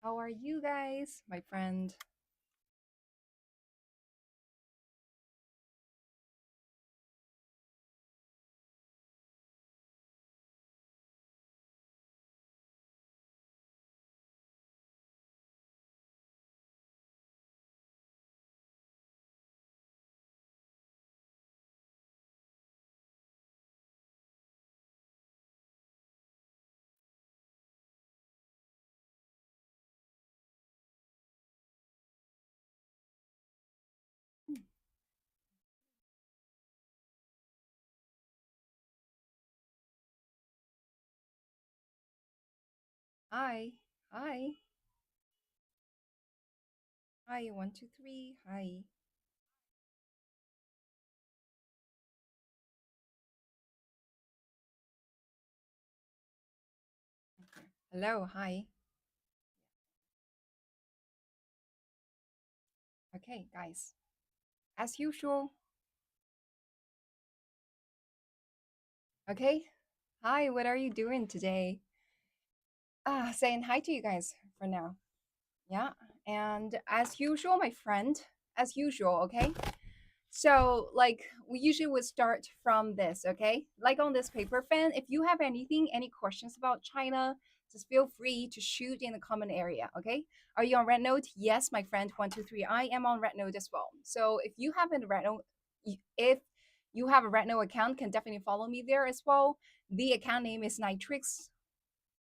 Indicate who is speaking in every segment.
Speaker 1: How are you guys, my friend? Hi. Hi. Hi, 123. Hi. Okay. Hello. Hi. Okay, guys. As usual. Okay. Hi, what are you doing today? Saying hi to you guys for now. Yeah. And as usual, my friend, as usual, okay? So, like, we usually would start from this, okay? Like on this paper fan, if you have anything, any questions about China, just feel free to shoot in the comment area, okay? Are you on Red Note? Yes, my friend, 123. I am on Red Note as well. So, if you have a Red Note, if you have a Red Note account, can definitely follow me there as well. The account name is Nitrix,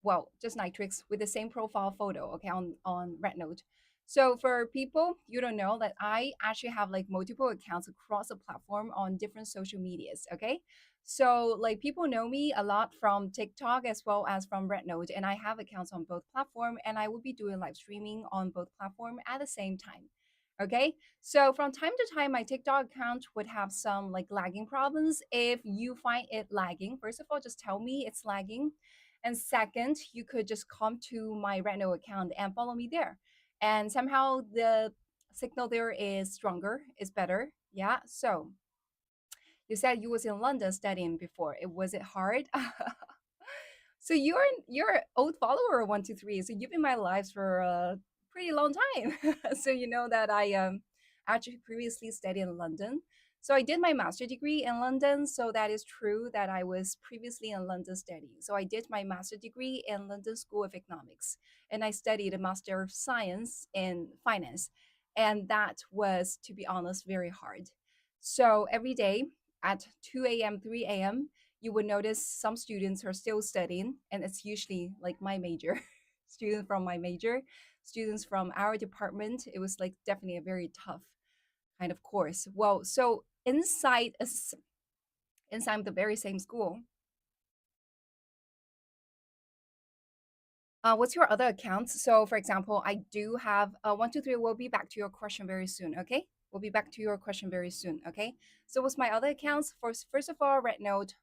Speaker 1: well, just Nitrix with the same profile photo, okay, on Rednote. So for people you don't know that I actually have like multiple accounts across the platform on different social medias, okay? So like people know me a lot from TikTok as well as from Rednote, and I have accounts on both platform, and I will be doing live streaming on both platform at the same time. Okay, so from time to time, my TikTok account would have some like lagging problems. If you find it lagging, first of all, just tell me it's lagging, and second, you could just come to my Reno account and follow me there. And somehow the signal there is stronger, is better. Yeah. So you said you was in London studying before. It was it hard? So you're old follower of 123. So you've been in my lives for a pretty long time. So you know that I actually previously studied in London. So I did my master degree in London. So that is true that I was previously in London studying. So I did my master degree in London School of Economics, and I studied a Master of Science in Finance. And that was, to be honest, very hard. So every day at 2 a.m., 3 a.m., you would notice some students are still studying, and it's usually like my major, students from my major, students from our department. It was like definitely a very tough kind of course. Well, so inside the very same school, what's your other accounts? So, for example, I do have 123. We'll be back to your question very soon. Okay, we'll be back to your question very soon. Okay. So, what's my other accounts? First of all, Rednote,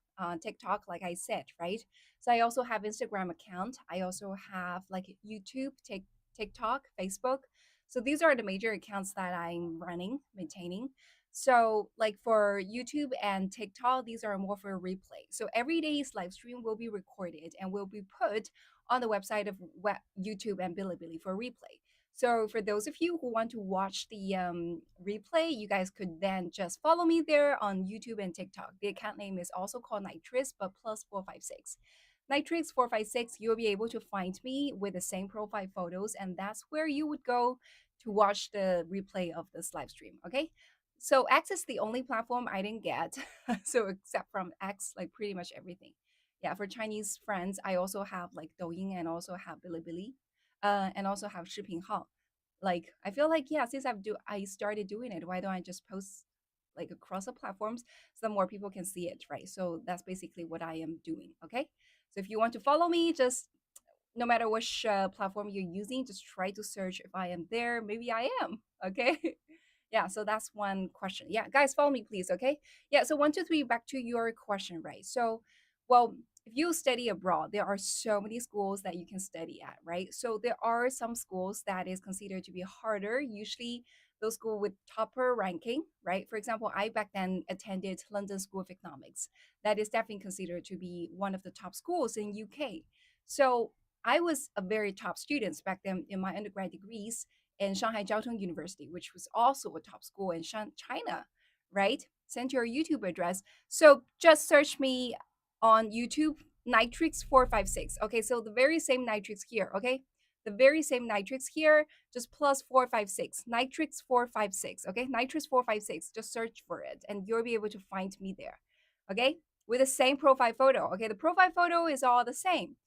Speaker 1: TikTok, like I said, right? So, I also have Instagram account. I also have like YouTube, TikTok, Facebook. So these are the major accounts that I'm running, maintaining. So, like for YouTube and TikTok, these are more for replay. So every day's live stream will be recorded and will be put on the website of YouTube and Bilibili for replay. So for those of you who want to watch the replay, you guys could then just follow me there on YouTube and TikTok. The account name is also called Nitrous, but plus 456. Nitrix 456, you'll be able to find me with the same profile photos, and that's where you would go to watch the replay of this live stream. Okay. So X is the only platform I didn't get. So except from X, like pretty much everything. Yeah, for Chinese friends, I also have like Douyin and also have Bilibili, and also have Shipinhao. Like I feel like yeah, since I started doing it, why don't I just post like across the platforms so more people can see it, right? So that's basically what I am doing. Okay, so if you want to follow me, just no matter which platform you're using, just try to search if I am there. Maybe I am. Okay. Yeah, so that's one question. Yeah, guys, follow me, please. Okay. Yeah, so 123, back to your question, right? So, well, if you study abroad, there are so many schools that you can study at, right? So there are some schools that is considered to be harder. Usually, those schools with topper ranking, right? For example, I back then attended London School of Economics. That is definitely considered to be one of the top schools in UK. So I was a very top student back then in my undergrad degrees in Shanghai Jiao Tong University, which was also a top school in China, right? Send your YouTube address. So just search me on YouTube, Nitrix 456. Okay, so the very same Nitrix here, okay? The very same Nitrix here, just plus 456, Nitrix 456, okay? Nitrix 456, just search for it and you'll be able to find me there, okay? With the same profile photo, okay? The profile photo is all the same.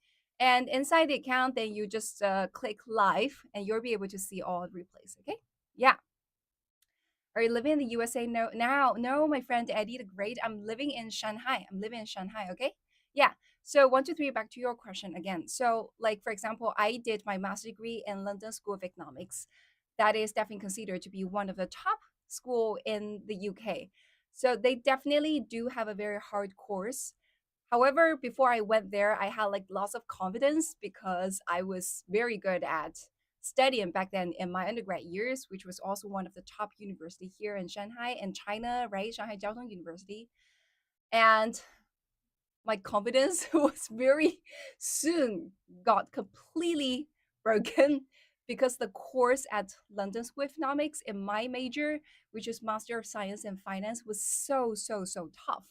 Speaker 1: And inside the account, then you just click live and you'll be able to see all the replays, okay? Yeah. Are you living in the USA? No, now, no, my friend Eddie the Great. I'm living in Shanghai. I'm living in Shanghai. Okay. Yeah. So one, two, three. Back to your question again. So, like for example, I did my master's degree in London School of Economics. That is definitely considered to be one of the top school in the UK. So they definitely do have a very hard course. However, before I went there, I had like lots of confidence because I was very good at studying back then in my undergrad years, which was also one of the top university here in Shanghai and China, right? Shanghai Jiao Tong University. And my confidence was very soon got completely broken because the course at London School of Economics in my major, which is Master of Science in Finance, was so tough.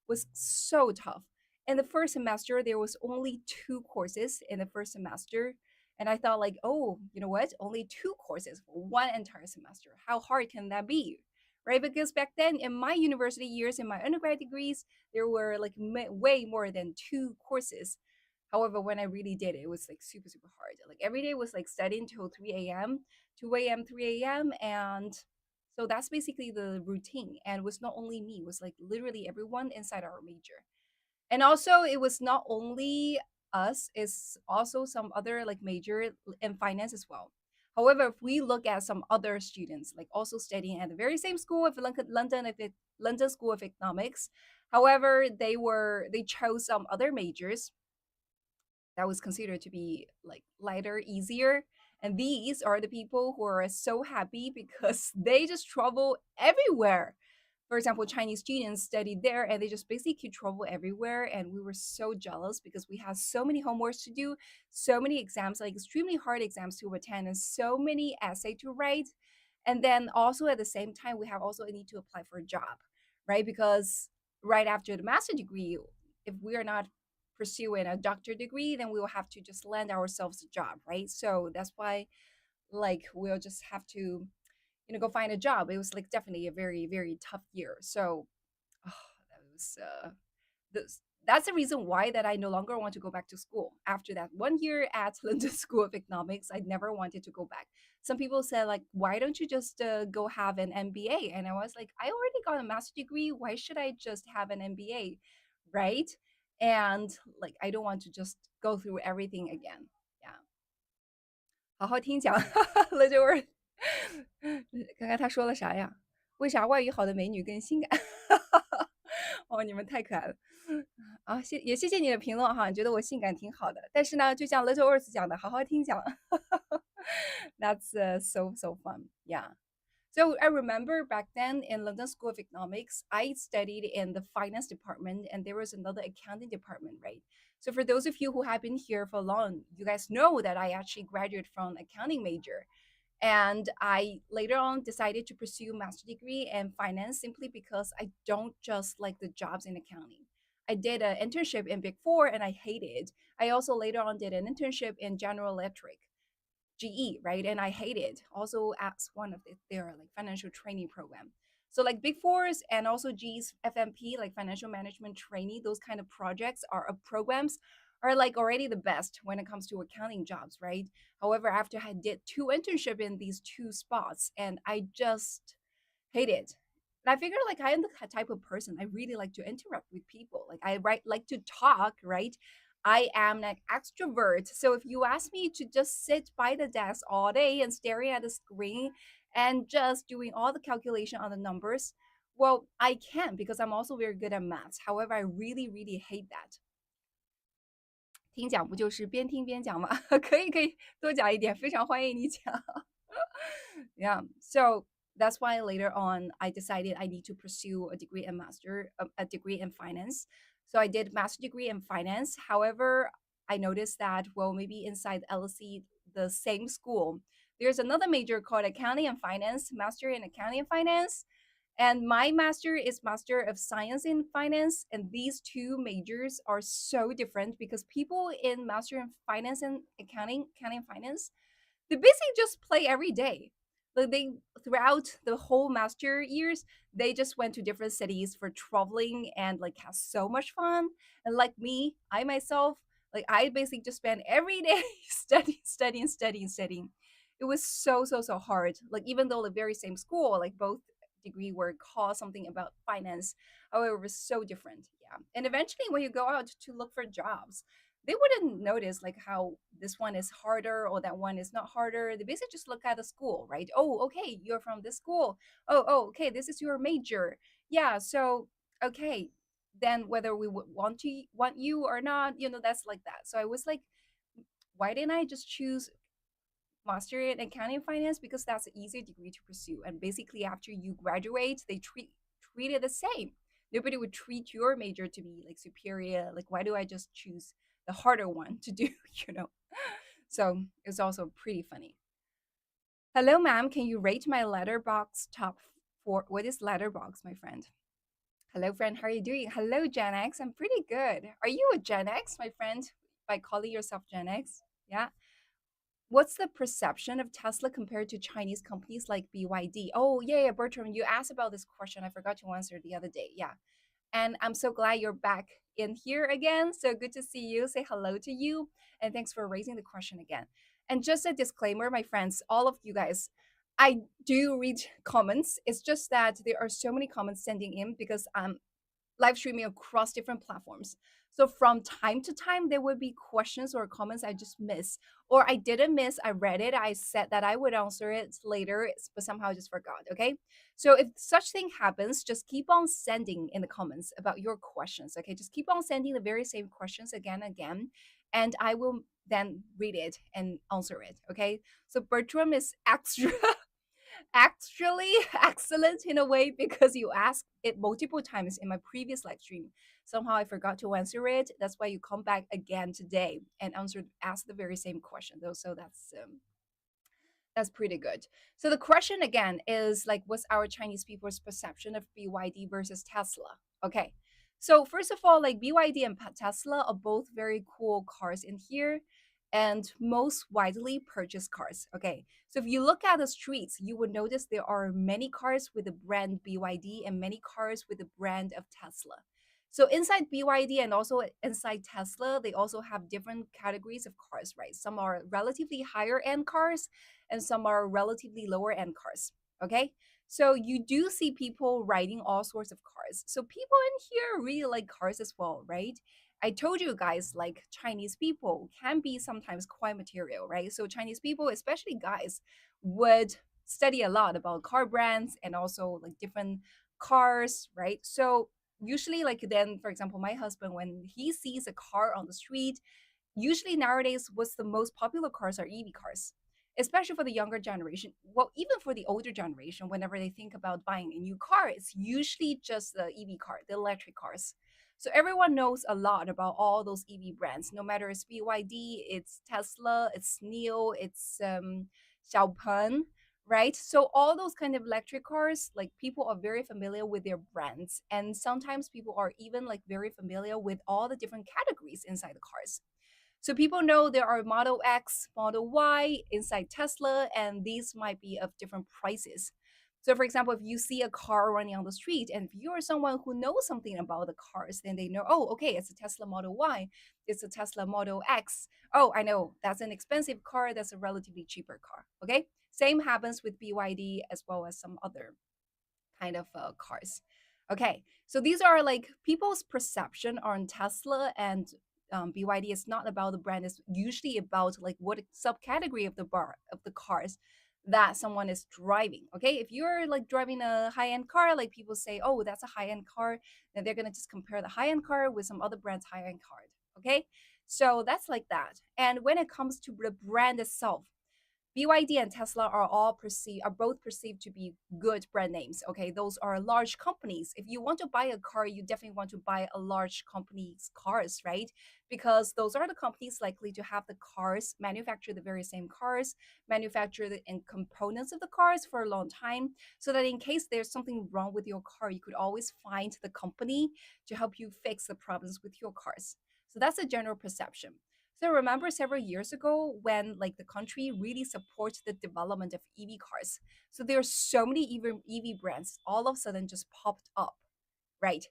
Speaker 1: Was so tough. In the first semester, there was only two courses in the first semester. And I thought, like, oh, you know what? Only two courses for one entire semester. How hard can that be? Right? Because back then, in my university years, in my undergrad degrees, there were like way more than two courses. However, when I really did it, it was like super hard. Like every day was like studying till 3 a.m., 2 a.m., 3 a.m. And so that's basically the routine. And it was not only me, it was like literally everyone inside our major. And also it was not only us, it's also some other like major in finance as well. However, if we look at some other students, like also studying at the very same school of London School of Economics, however, they chose some other majors that was considered to be like lighter, easier. And these are the people who are so happy because they just travel everywhere. For example, Chinese students studied there and they just basically travel everywhere. And we were so jealous because we had so many homeworks to do, so many exams, like extremely hard exams to attend, and so many essay to write. And then also at the same time, we have also a need to apply for a job, right? Because right after the master degree, if we are not pursuing a doctor degree, then we will have to just land ourselves a job, right? So that's why, like, we'll just have to, go find a job. It was like definitely a very tough year. So oh, that was this. That's the reason why that I no longer want to go back to school. After that 1 year at London School of Economics, I never wanted to go back. Some people said like, why don't you just go have an MBA? And I was like, I already got a master's degree. Why should I just have an MBA, right? And like, I don't want to just go through everything again. Yeah. 好好听讲了这会儿，看看他说了啥呀？为啥外语好的美女更性感？哦，你们太可爱了啊！也谢谢你的评论哈，你觉得我性感挺好的。但是呢，就像 Little Earth 讲的，好好听讲。That's so fun. Yeah. So I remember back then in London School of Economics, I studied in the finance department and there was another accounting department, right? So for those of you who have been here for long, you guys know that I actually graduated from accounting major. And I later on decided to pursue a master degree in finance simply because I don't just like the jobs in accounting. I did an internship in Big Four and I hated it. I also later on did an internship in General Electric. GE, right? And I hate it. Also as one of their like financial training program. So like Big Fours and also GE's FMP, like financial management training, those kind of projects are programs are like already the best when it comes to accounting jobs, right? However, after I did two internship in these two spots, and I just hate it. And I figured like I am the type of person I really like to interact with people. Like like to talk, right? I am an extrovert. So if you ask me to just sit by the desk all day and staring at the screen and just doing all the calculation on the numbers, well, I can because I'm also very good at maths. However, I really hate that. 听讲不就是边听边讲吗？可以多讲一点，非常欢迎你讲。Yeah. So that's why later on I decided I need to pursue a degree in a degree in finance. So I did master degree in finance. However, I noticed that, well, maybe inside LSE, the same school, there's another major called accounting and finance, master in accounting and finance. And my master is Master of Science in Finance. And these two majors are so different because people in Master in Finance and accounting and finance, they basically just play every day. Like they throughout the whole master years, they just went to different cities for traveling and like have so much fun. And like me, I myself, like I basically just spent every day studying. It was so hard. Like even though the very same school, like both degree were called something about finance, however, it was so different. Yeah. And eventually when you go out to look for jobs, they wouldn't notice like how this one is harder or that one is not harder. They basically just look at the school, right? Oh, okay, you're from this school. Oh, okay, this is your major. Yeah, so okay, then whether we would want you or not, that's like that. So I was like, why didn't I just choose master in accounting and finance, because that's an easy degree to pursue, and basically after you graduate they treat it the same. Nobody would treat your major to be like superior. Like why do I just choose the harder one to do? you know so it's also pretty funny. Hello ma'am, can you rate my letterbox top four? What is letterbox, my friend? Hello friend, how are you doing? Hello Gen X, I'm pretty good. Are you a Gen X, my friend, by calling yourself Gen X? Yeah. What's the perception of Tesla compared to Chinese companies like BYD? Oh, yeah, Bertram, you asked about this question. I forgot to answer the other day. Yeah. And I'm so glad you're back in here again. So good to see you. Say hello to you. And thanks for raising the question again. And just a disclaimer, my friends, all of you guys, I do read comments. It's just that there are so many comments sending in because I'm live streaming across different platforms. So from time to time, there would be questions or comments I just miss, or I didn't miss. I read it. I said that I would answer it later, but somehow I just forgot. Okay. So if such thing happens, just keep on sending in the comments about your questions. Okay. Just keep on sending the very same questions again and again, and I will then read it and answer it. Okay. So Bertram is extra actually excellent in a way because you asked it multiple times in my previous live stream. Somehow I forgot to answer it. That's why you come back again today and ask the very same question though. So that's pretty good. So the question again is like, what's our Chinese people's perception of BYD versus Tesla? Okay. So first of all, like BYD and Tesla are both very cool cars in here and most widely purchased cars. Okay. So if you look at the streets, you would notice there are many cars with the brand BYD and many cars with the brand of Tesla. So inside BYD and also inside Tesla, they also have different categories of cars, right? Some are relatively higher end cars and some are relatively lower end cars. Okay. So you do see people riding all sorts of cars. So people in here really like cars as well, right? I told you guys, like Chinese people can be sometimes quite material, right? So Chinese people, especially guys, would study a lot about car brands and also like different cars, right? So usually, like then, for example, my husband, when he sees a car on the street, usually nowadays what's the most popular cars are EV cars, especially for the younger generation. Well, even for the older generation, whenever they think about buying a new car, it's usually just the EV car, the electric cars. So everyone knows a lot about all those EV brands, no matter it's BYD, it's Tesla, it's NIO, it's Xiaopeng, right? So all those kind of electric cars, like people are very familiar with their brands, and sometimes people are even like very familiar with all the different categories inside the cars. So people know there are Model X, Model Y inside Tesla, and these might be of different prices. So, for example, if you see a car running on the street, and if you're someone who knows something about the cars, then they know, oh, okay, it's a Tesla Model Y, it's a Tesla Model X. Oh, I know that's an expensive car, that's a relatively cheaper car. Okay. Same happens with BYD as well as some other kind of cars. Okay, so these are like people's perception on Tesla and BYD. Is not about the brand; it's usually about like what subcategory of the bar of the cars that someone is driving. Okay, if you're like driving a high end car, like people say, oh, that's a high end car, then they're gonna just compare the high end car with some other brand's high end car. Okay, so that's like that. And when it comes to the brand itself, BYD and Tesla are both perceived to be good brand names. Okay, those are large companies. If you want to buy a car, you definitely want to buy a large company's cars, right? Because those are the companies likely to have the cars, manufacture the very same cars, manufacture the and components of the cars for a long time, so that in case there's something wrong with your car, you could always find the company to help you fix the problems with your cars. So that's a general perception. So remember several years ago when like the country really supports the development of EV cars. So there are so many EV brands all of a sudden just popped up, right?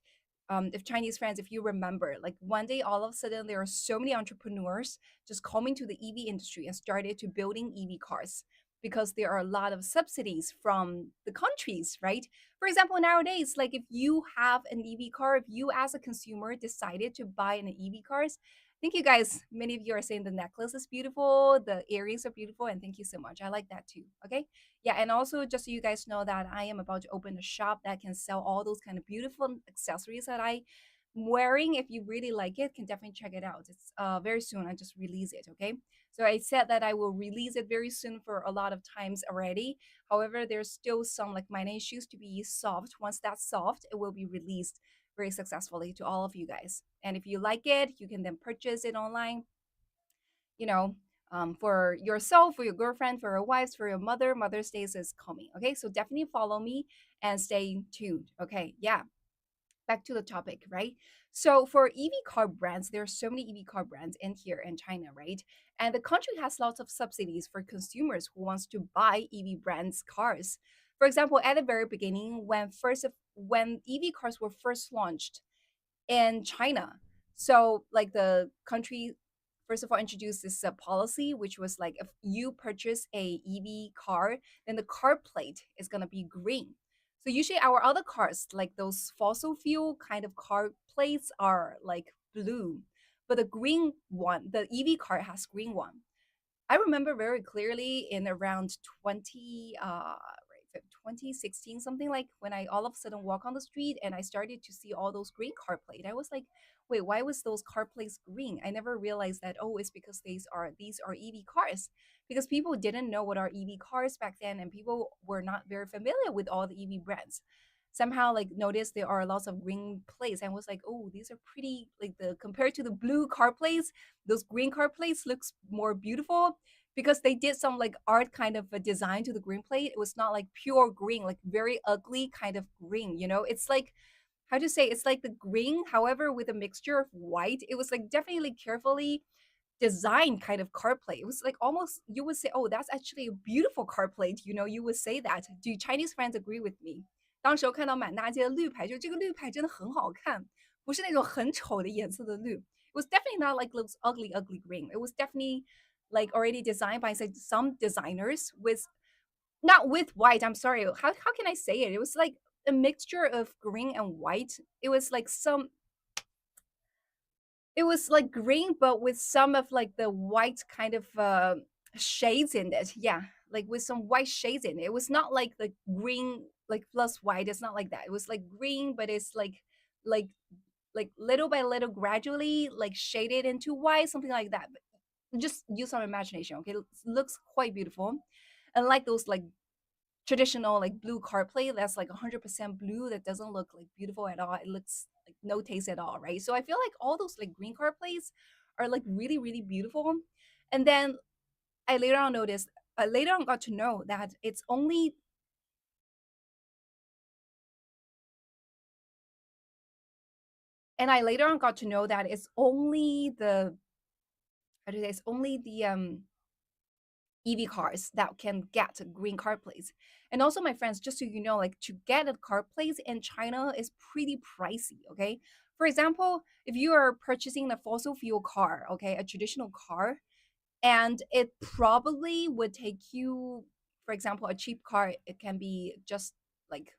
Speaker 1: If Chinese friends, if you remember, like one day all of a sudden there are so many entrepreneurs just coming to the EV industry and started to building EV cars because there are a lot of subsidies from the countries, right? For example, nowadays, like if you have an EV car, if you as a consumer decided to buy an EV cars, thank you guys. Many of you are saying the necklace is beautiful, the earrings are beautiful, and thank you so much. I like that too. Okay. Yeah, and also just so you guys know that I am about to open a shop that can sell all those kind of beautiful accessories that I'm wearing. If you really like it, can definitely check it out. It's very soon. I just release it. Okay. So I said that I will release it very soon for a lot of times already. However, there's still some like minor issues to be solved. Once that's solved, it will be released very successfully to all of you guys. And if you like it, you can then purchase it online, you know, for yourself, for your girlfriend, for your wives, for your mother. Mother's Day is coming. Okay. So definitely follow me and stay tuned. Okay. Yeah. Back to the topic, right? So for EV car brands, there are so many EV car brands in here in China, right? And the country has lots of subsidies for consumers who wants to buy EV brands cars. For example, at the very beginning, when EV cars were first launched, in China. So, like the country, first of all, introduced this policy, which was like if you purchase a EV car, then the car plate is gonna be green. So usually our other cars, like those fossil fuel kind of car plates, are like blue, but the green one, the EV car has green one. I remember very clearly in around 2016, something like when I all of a sudden walk on the street and I started to see all those green car plate. I was like, wait, why was those car plates green? I never realized that, oh, it's because these are EV cars. Because people didn't know what are EV cars back then and people were not very familiar with all the EV brands. Somehow like noticed there are lots of green plates and was like, oh, these are pretty, like the compared to the blue car plates, those green car plates looks more beautiful because they did some like art kind of a design to the green plate. It was not like pure green, like very ugly kind of green, you know? It's like how to say it's like the green, however, with a mixture of white. It was like definitely carefully designed kind of car plate. It was like almost you would say, oh, that's actually a beautiful car plate. You know, you would say that. Do Chinese friends agree with me? 当时候看到满大街的绿牌，就这个绿牌真的很好看，不是那种很丑的颜色的绿。It was definitely not like those ugly green. It was definitely like already designed by some designers with not with white. I'm sorry. How can I say it? It was like a mixture of green and white. It was like green, but with some of like the white kind of shades in it. Yeah, like with some white shades in it. It was not like the green like plus white. It's not like that. It was like green, but it's like like little by little, gradually like shaded into white, something like that. But just use some imagination. Okay, it looks quite beautiful, and like those like traditional like blue car plate that's like 100% blue that doesn't look like beautiful at all. It looks like no taste at all, right? So I feel like all those like green car plates are like really beautiful. And then I later on noticed, I later on got to know that it's only, and I later on got to know that it's only the, how do you say, it's only the EV cars that can get green car plates. And also, my friends, just so you know, like to get a car plate in China is pretty pricey. Okay. For example, if you are purchasing a fossil fuel car, okay, a traditional car, and it probably would take you, for example, a cheap car, it can be just like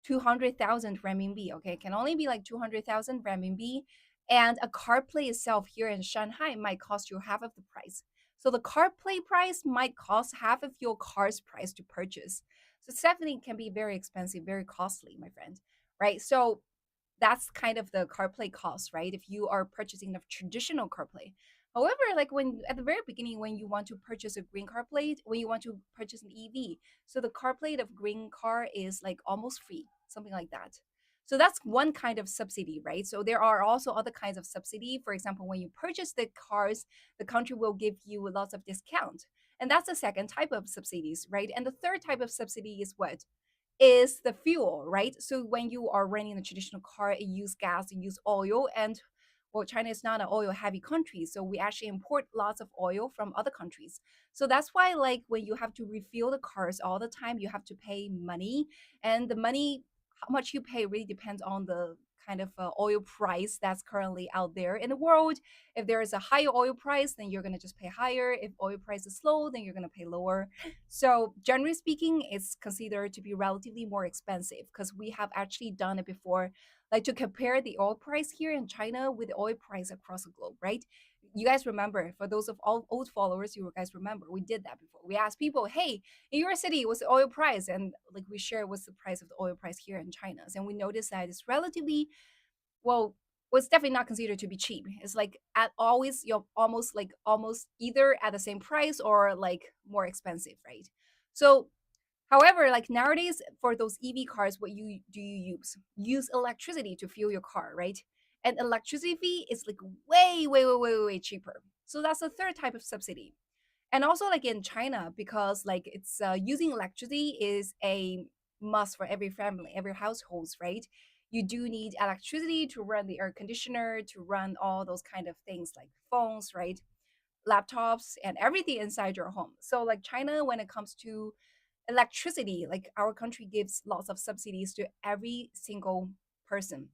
Speaker 1: 200,000 renminbi. Okay, it can only be like 200,000 renminbi. And a car plate itself here in Shanghai might cost you half of the price. So the car plate price might cost half of your car's price to purchase. So it definitely can be very expensive, very costly, my friend. Right. So that's kind of the car plate cost, right? If you are purchasing a traditional car plate. However, like when at the very beginning, when you want to purchase a green car plate, when you want to purchase an EV, so the car plate of green car is like almost free, something like that. So that's one kind of subsidy, right? So there are also other kinds of subsidy. For example, when you purchase the cars, the country will give you lots of discount. And that's the second type of subsidies, right? And the third type of subsidy is what? Is the fuel, right? So when you are running a traditional car, it use gas, it use oil, and well, China is not an oil heavy country, so we actually import lots of oil from other countries. So that's why, like, when you have to refuel the cars all the time, you have to pay money, and the money, how much you pay, really depends on the kind of oil price that's currently out there in the world. If there is a higher oil price, then you're going to just pay higher. If oil price is low, then you're going to pay lower. So generally speaking, it's considered to be relatively more expensive because we have actually done it before, like to compare the oil price here in China with the oil price across the globe, right? You guys remember, for those of all old followers, you guys remember, we did that before. We asked people, hey, in your city, what's the oil price? And like we share what's the price of the oil price here in China. And we noticed that it's relatively, well, was definitely not considered to be cheap. It's like at always you're almost like almost either at the same price or like more expensive, right? So however, like nowadays for those EV cars, what you use? Use electricity to fuel your car, right? And electricity fee is like way cheaper. So that's the third type of subsidy. And also like in China, because like it's using electricity is a must for every family, every households, right? You do need electricity to run the air conditioner, to run all those kind of things like phones, right? Laptops and everything inside your home. So like China, when it comes to electricity, like our country gives lots of subsidies to every single person.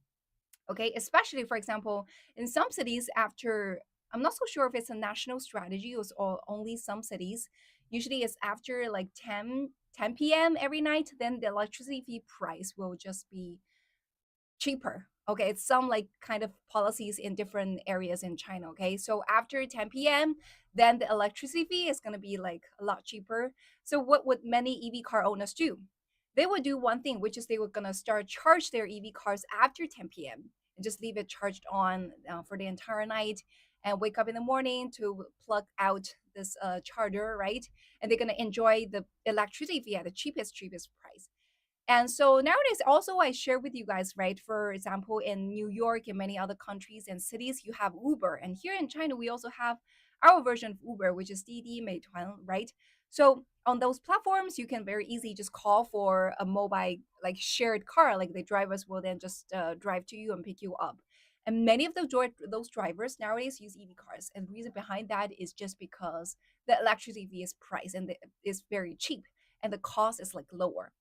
Speaker 1: Okay, especially for example, in some cities, after, I'm not so sure if it's a national strategy or only some cities, usually it's after like 10 p.m. every night, then the electricity fee price will just be cheaper. Okay, it's some like kind of policies in different areas in China. Okay, so after 10 p.m., then the electricity fee is going to be like a lot cheaper. So what would many EV car owners do? They would do one thing, which is they were going to start charge their EV cars after 10 p.m. and just leave it charged on for the entire night, and wake up in the morning to plug out this charger, right? And they're going to enjoy the electricity fee at the cheapest price. And so nowadays, also, I share with you guys, right? For example, in New York and many other countries and cities, you have Uber. And here in China, we also have our version of Uber, which is Didi, Meituan, right? So on those platforms, you can very easily just call for a mobile, like shared car. Like the drivers will then just drive to you and pick you up. And many of those drivers nowadays use EV cars. And the reason behind that is just because the electricity fee is priced and is very cheap and the cost is like lower.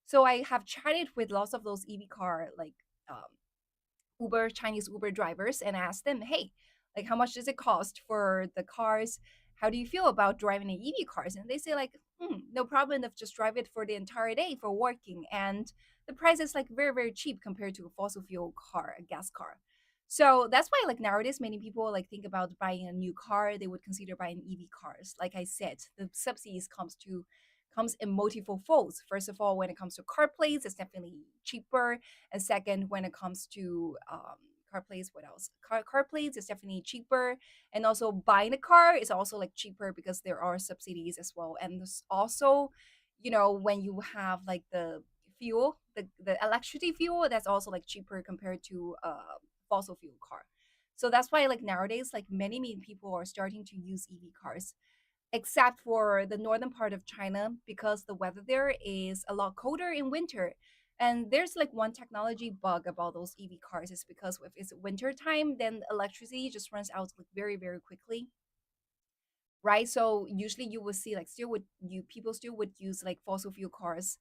Speaker 1: So I have chatted with lots of those EV car like um, Uber Chinese Uber drivers and asked them, hey, like how much does it cost for the cars? How do you feel about driving an EV cars? And they say like, no problem if just drive it for the entire day for working, and the price is like very cheap compared to a fossil fuel car, a gas car. So that's why like nowadays many people like think about buying a new car, they would consider buying EV cars. Like I said, the subsidies comes in multiple folds. First of all, when it comes to car plates, it's definitely cheaper. And second, when it comes to car plates, what else? Car plates is definitely cheaper. And also buying a car is also like cheaper because there are subsidies as well. And there's also, when you have like the fuel, the electricity fuel, that's also like cheaper compared to fossil fuel car. So that's why like nowadays, like many people are starting to use EV cars, except for the northern part of China, because the weather there is a lot colder in winter. And there's like one technology bug about those EV cars is because if it's winter time, then electricity just runs out like very quickly, right? So usually you will see like still would you people still would use like fossil fuel cars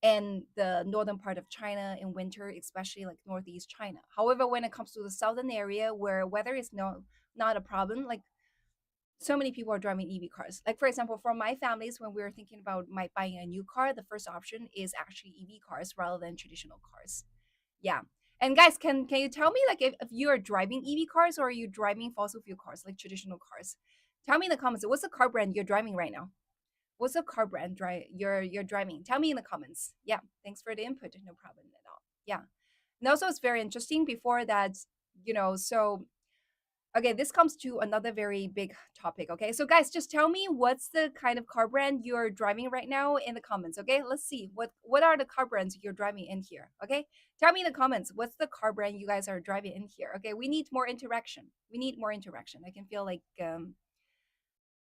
Speaker 1: in the northern part of China in winter, especially like northeast China. However, when it comes to the southern area where weather is not a problem, like so many people are driving EV cars. Like for example, for my families, when we were thinking about my buying a new car, the first option is actually EV cars rather than traditional cars. Yeah. And guys, can you tell me like if you are driving EV cars or are you driving fossil fuel cars like traditional cars? Tell me in the comments. What's the car brand you're driving right now? What's the car brand you're driving? Tell me in the comments. Yeah. Thanks for the input. No problem at all. Yeah. And also it's very interesting before that, so Okay, this comes to another very big topic. Okay, so guys, just tell me what's the kind of car brand you're driving right now in the comments. Okay, let's see what are the car brands you're driving in here. Okay, tell me in the comments what's the car brand you guys are driving in here. Okay, we need more interaction. We need more interaction. I can feel like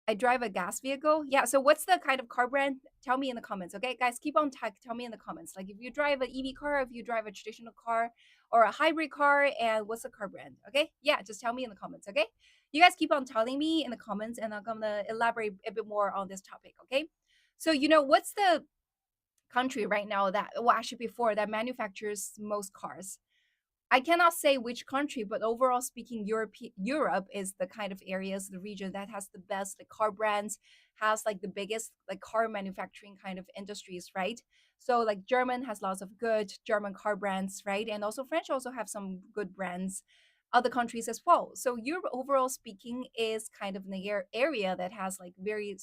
Speaker 1: I drive a gas vehicle. Yeah. So what's the kind of car brand? Tell me in the comments. Okay, guys, keep on tag. Tell me in the comments. Like if you drive an EV car, if you drive a traditional car or a hybrid car, and what's the car brand? Okay. Yeah, just tell me in the comments. Okay. You guys keep on telling me in the comments, and I'm gonna elaborate a bit more on this topic. Okay. So what's the country right now that, well, actually before, that manufactures most cars? I cannot say which country, but overall speaking, Europe is the kind of areas, the region that has the best like car brands, has like the biggest like car manufacturing kind of industries, right? So like German has lots of good German car brands, right? And also French also have some good brands, other countries as well. So Europe overall speaking is kind of an area that has like very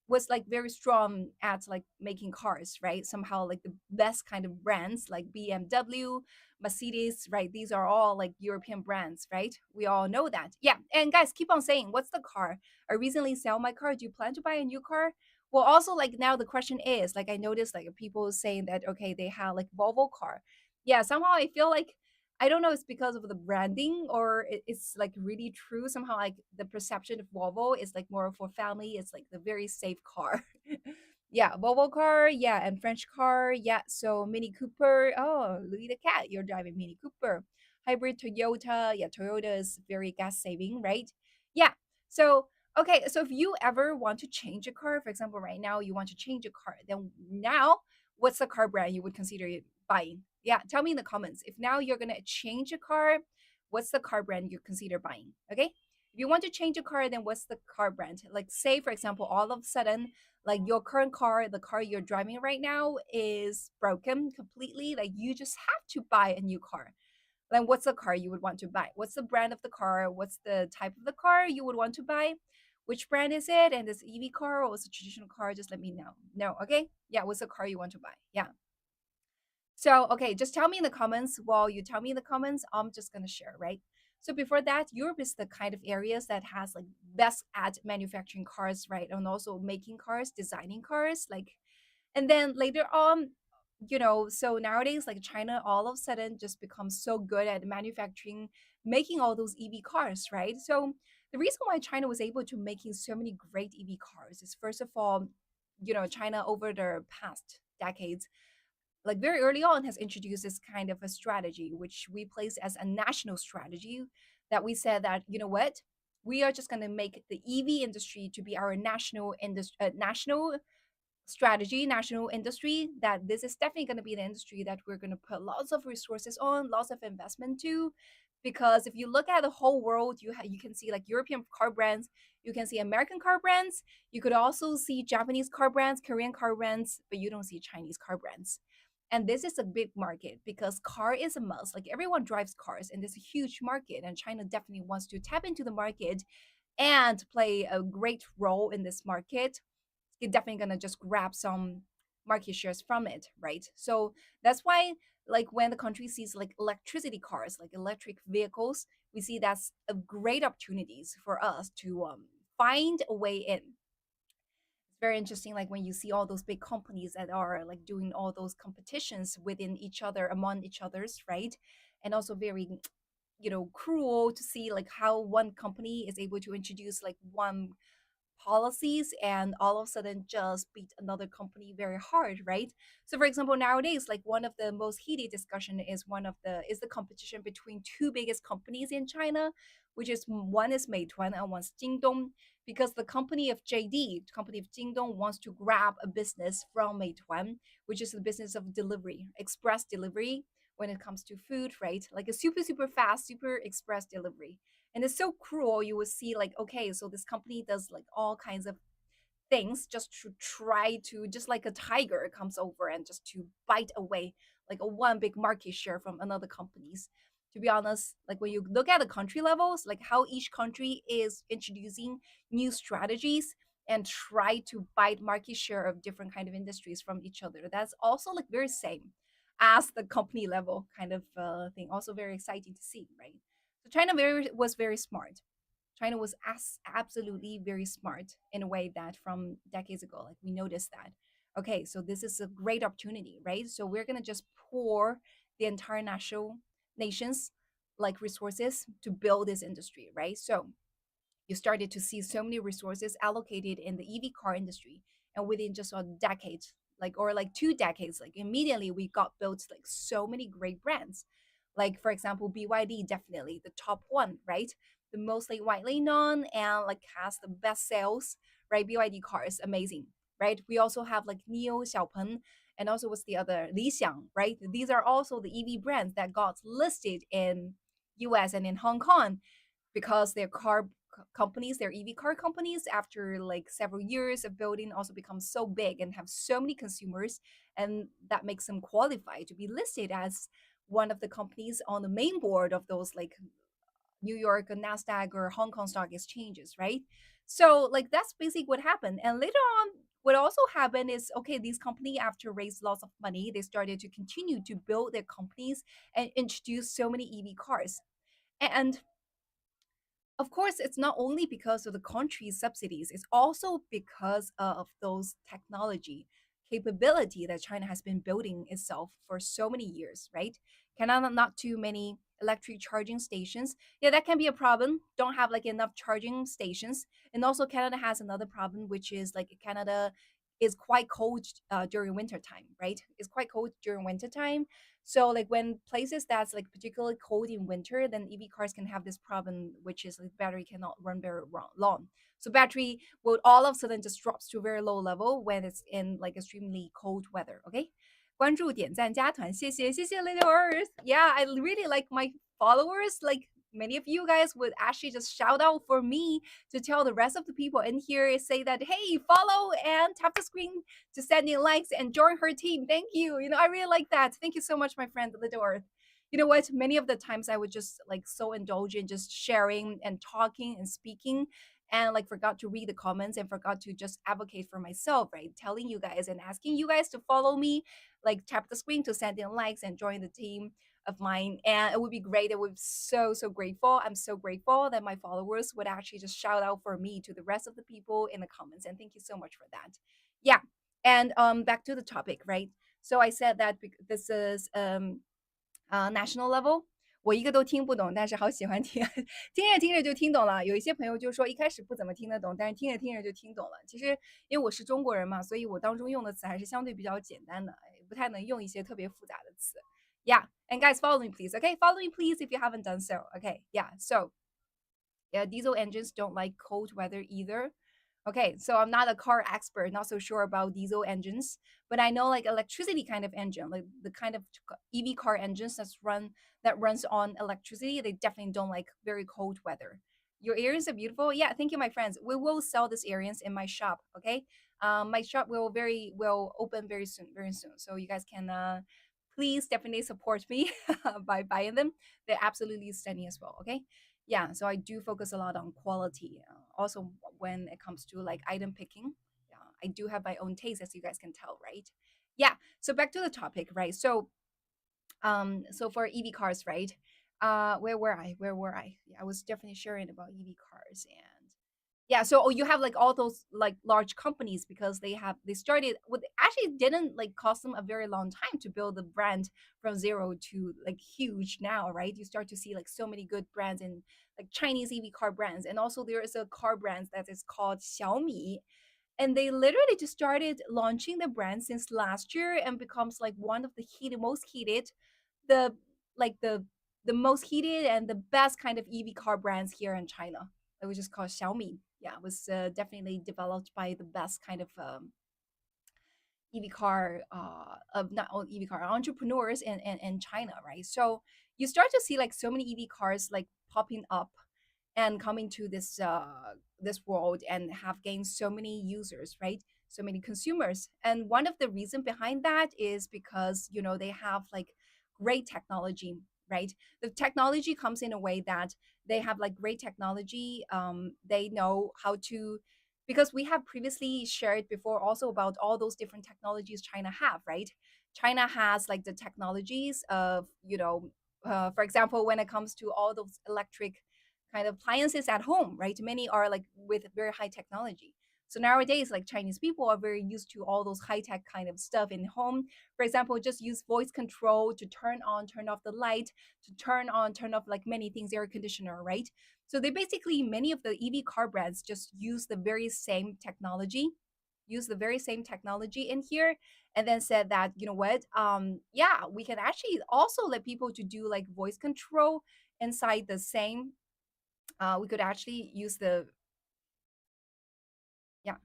Speaker 1: was like very strong at like making cars, right? Somehow like the best kind of brands like BMW, Mercedes, right? These are all like European brands, right? We all know that. Yeah. And guys, keep on saying, what's the car? I recently sell my car. Do you plan to buy a new car? Well, also like now the question is like I noticed like people saying that okay, they have like Volvo car. Yeah, somehow I feel like I don't know it's because of the branding or it's like really true. Somehow like the perception of Volvo is like more for family. It's like the very safe car. Yeah, Volvo car, yeah, and French car, yeah. So Mini Cooper. Oh, Louis the Cat, you're driving Mini Cooper. Hybrid Toyota, yeah, Toyota is very gas saving, right? Yeah. So okay, so if you ever want to change a car, for example, right now you want to change a car, then now what's the car brand you would consider buying? Yeah, tell me in the comments. If now you're gonna change a car, what's the car brand you consider buying? Okay. If you want to change a car, then what's the car brand? Like, say, for example, all of a sudden, like your current car, the car you're driving right now is broken completely. Like, you just have to buy a new car. Then, what's the car you would want to buy? What's the brand of the car? What's the type of the car you would want to buy? Which brand is it? And this EV car or is a traditional car? Just let me know. No, okay? Yeah, what's the car you want to buy? Yeah. So, okay, just tell me in the comments. While you tell me in the comments, I'm just gonna share, right? So before that, Europe is the kind of areas that has like best at manufacturing cars, right? And also making cars, designing cars, like, and then later on, so nowadays, like China all of a sudden just becomes so good at manufacturing, making all those EV cars, right? So the reason why China was able to making so many great EV cars is first of all, China over the past decades like very early on has introduced this kind of a strategy which we place as a national strategy that we said that what we are just going to make the ev industry to be our national industry national strategy, national industry, that this is definitely going to be the industry that we're going to put lots of resources on, lots of investment to. Because if you look at the whole world, you can see like European car brands, you can see American car brands, you could also see Japanese car brands, Korean car brands, but you don't see Chinese car brands. And this is a big market because car is a must. Like everyone drives cars, and there's a huge market, and China definitely wants to tap into the market and play a great role in this market. You're definitely gonna just grab some market shares from it, right? So that's why, like when the country sees like electricity cars, like electric vehicles, we see that's a great opportunities for us to find a way in. It's very interesting, like when you see all those big companies that are like doing all those competitions within each other, among each others, right? And also very cruel to see like how one company is able to introduce like one policies and all of a sudden just beat another company very hard, right? So for example, nowadays, like one of the most heated discussion is the competition between two biggest companies in China, which is one is Meituan and one's Jingdong, because the company of company of Jingdong wants to grab a business from Meituan, which is the business of delivery, express delivery when it comes to food, right? Like a super fast, super express delivery. And it's so cruel. You will see like, okay, so this company does like all kinds of things just to try to, just like a tiger comes over and just to bite away like a one big market share from another companies. To be honest, like when you look at the country levels, like how each country is introducing new strategies and try to bite market share of different kind of industries from each other, that's also like very same as the company level kind of thing. Also very exciting to see, right? So China was very smart. China was absolutely very smart in a way that from decades ago, like we noticed that. Okay, so this is a great opportunity, right? So we're gonna just pour the entire national nations like resources to build this industry, right? So you started to see so many resources allocated in the EV car industry. And within just a decade, like or like 2 decades, like immediately we got built like so many great brands. Like for example, BYD definitely the top one, right? The most like widely known and like has the best sales, right? BYD cars, amazing, right? We also have like Neo, Xiaopeng, and also what's the other Li Xiang, right? These are also the EV brands that got listed in US and in Hong Kong because their companies, their EV car companies, after like several years of building, also become so big and have so many consumers, and that makes them qualify to be listed as one of the companies on the main board of those like New York or Nasdaq or Hong Kong stock exchanges, right? So like that's basically what happened. And later on, what also happened is okay, these companies after raised lots of money, they started to continue to build their companies and introduce so many EV cars. And of course, it's not only because of the country's subsidies, it's also because of those technology capability that China has been building itself for so many years, right? Canada, not too many electric charging stations. Yeah, that can be a problem. Don't have like enough charging stations. And also Canada has another problem, which is like Canada is quite cold during winter time, right? It's quite cold during winter time. So like when places that's like particularly cold in winter, then EV cars can have this problem, which is like battery cannot run very long. So battery will all of a sudden just drops to a very low level when it's in like extremely cold weather. Okay. 关注点赞加团，谢谢 Little Earth. Yeah, I really like my followers. Like many of you guys would actually just shout out for me to tell the rest of the people in here, say that hey, follow and tap the screen to send in likes and join her team. Thank you. You know, I really like that. Thank you so much, my friend, Little Earth. You know what? Many of the times I would just like so indulge in just sharing and talking and speaking and like forgot to read the comments and forgot to just advocate for myself, right? Telling you guys and asking you guys to follow me, like tap the screen to send in likes and join the team of mine. And it would be great. It would be so grateful. I'm so grateful that my followers would actually just shout out for me to the rest of the people in the comments. And thank you so much for that. Yeah. And back to the topic, right? So I said that this is national level. 我一个都听不懂，但是好喜欢听，听着听着就听懂了。有一些朋友就说一开始不怎么听得懂，但是听着听着就听懂了。其实因为我是中国人嘛，所以我当中用的词还是相对比较简单的，不太能用一些特别复杂的词。Yeah, and guys, follow me please. Okay, follow me please if you haven't done so. Okay, yeah. So yeah, diesel engines don't like cold weather either. Okay, so I'm not a car expert, not so sure about diesel engines, but I know like electricity kind of engine, like the kind of EV car engines that runs on electricity. They definitely don't like very cold weather. Your earrings are beautiful. Yeah, thank you, my friends. We will sell these earrings in my shop. Okay, my shop will open very soon, very soon. So you guys can please definitely support me by buying them. They're absolutely stunning as well. Okay, yeah, so I do focus a lot on quality. Also, when it comes to like item picking, yeah, I do have my own taste, as you guys can tell, right? Yeah. So back to the topic, right? So for EV cars, right? Where were I? Where were I? Yeah, I was definitely sharing about EV cars and yeah, so you have like all those like large companies because they started with actually didn't like cost them a very long time to build the brand from zero to like huge now, right? You start to see like so many good brands and like Chinese EV car brands, and also there is a car brand that is called Xiaomi, and they literally just started launching the brand since last year and becomes like one of the most heated, the like the most heated and the best kind of EV car brands here in China. It was just called Xiaomi. Yeah, it was definitely developed by the best kind of EV car of not only EV car entrepreneurs in China, right? So you start to see like so many EV cars like popping up and coming to this world and have gained so many users, right? So many consumers. And one of the reason behind that is because you know they have like great technology, right? The technology comes in a way that they have like great technology. They know how to, because we have previously shared before also about all those different technologies China have, right? China has like the technologies of, you know, for example, when it comes to all those electric kind of appliances at home, right? Many are like with very high technology. So nowadays, like Chinese people are very used to all those high tech kind of stuff in home. For example, just use voice control to turn on, turn off the light, to turn on, turn off like many things, air conditioner, right? So they basically, many of the EV car brands just use the very same technology, use the very same technology in here, and then said that, you know what, yeah, we can actually also let people to do like voice control inside the same. We could actually use the, yeah,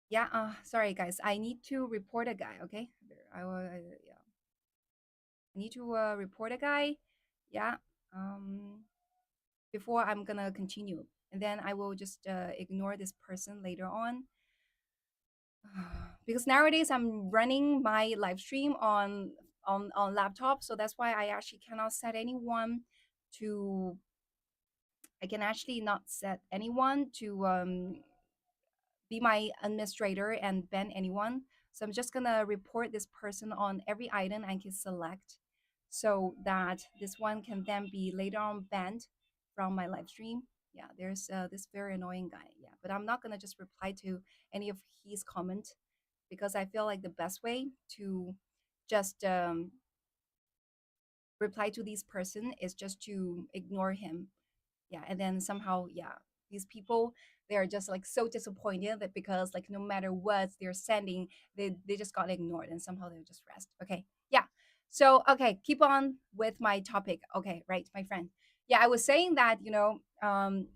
Speaker 1: yeah. Sorry guys, I need to report a guy. Okay, yeah, I need to report a guy. Yeah. Um, before I'm gonna continue, and then I will just ignore this person later on. Because nowadays I'm running my live stream on laptop, so that's why I actually cannot set anyone to. I can actually not set anyone to be my administrator and ban anyone. So I'm just gonna report this person on every item I can select, so that this one can then be later on banned from my live stream. Yeah, there's this very annoying guy. Yeah, but I'm not gonna just reply to any of his comment, because I feel like the best way to just reply to this person is just to ignore him. Yeah, and then somehow, yeah, these people, they are just like so disappointed that because like no matter what they're sending, they just got ignored, and somehow they're just rest. Okay, yeah. So okay, keep on with my topic. Okay, right, my friend. Yeah, I was saying that,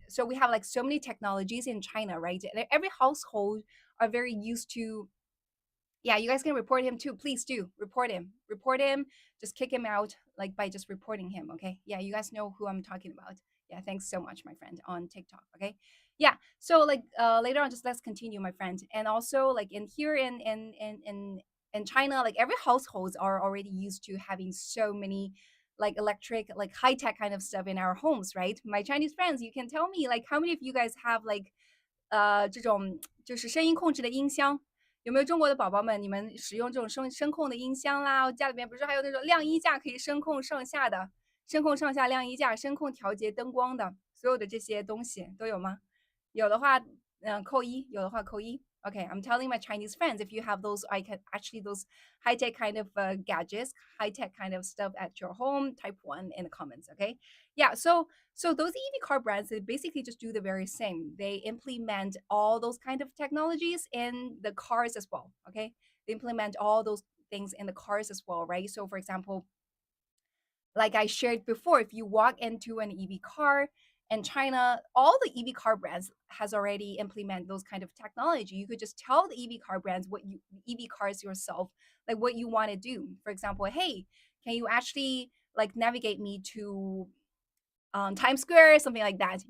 Speaker 1: so we have like so many technologies in China, right? And every household are very used to. Yeah, you guys can report him too. Please do report him. Report him. Just kick him out, like by just reporting him. Okay. Yeah, you guys know who I'm talking about. Yeah, thanks so much, my friend, on TikTok. Okay. Yeah. So like later on, just let's continue, my friend. And also like in here in China, like every households are already used to having so many like electric, like high tech kind of stuff in our homes, right? My Chinese friends, you can tell me like how many of you guys have like 这种就是声音控制的音箱。有没有中国的宝宝们？你们使用这种声控的音箱啦？家里面不是还有那种晾衣架可以声控上下的，声控上下晾衣架，声控调节灯光的，所有的这些东西都有吗？有的话，扣一；有的话扣一。Okay, I'm telling my Chinese friends, if you have those, I can actually those high tech kind of gadgets, high tech kind of stuff at your home. Type one in the comments. Okay, yeah. So those EV car brands, they basically just do the very same. They implement all those kind of technologies in the cars as well. Okay, they implement all those things in the cars as well, right? So for example, like I shared before, if you walk into an EV car in China, all the EV car brands has already implemented those kind of technology. You could just tell the EV car brands what you EV cars yourself, like what you want to do. For example, hey, can you actually like navigate me to Times Square, something like that,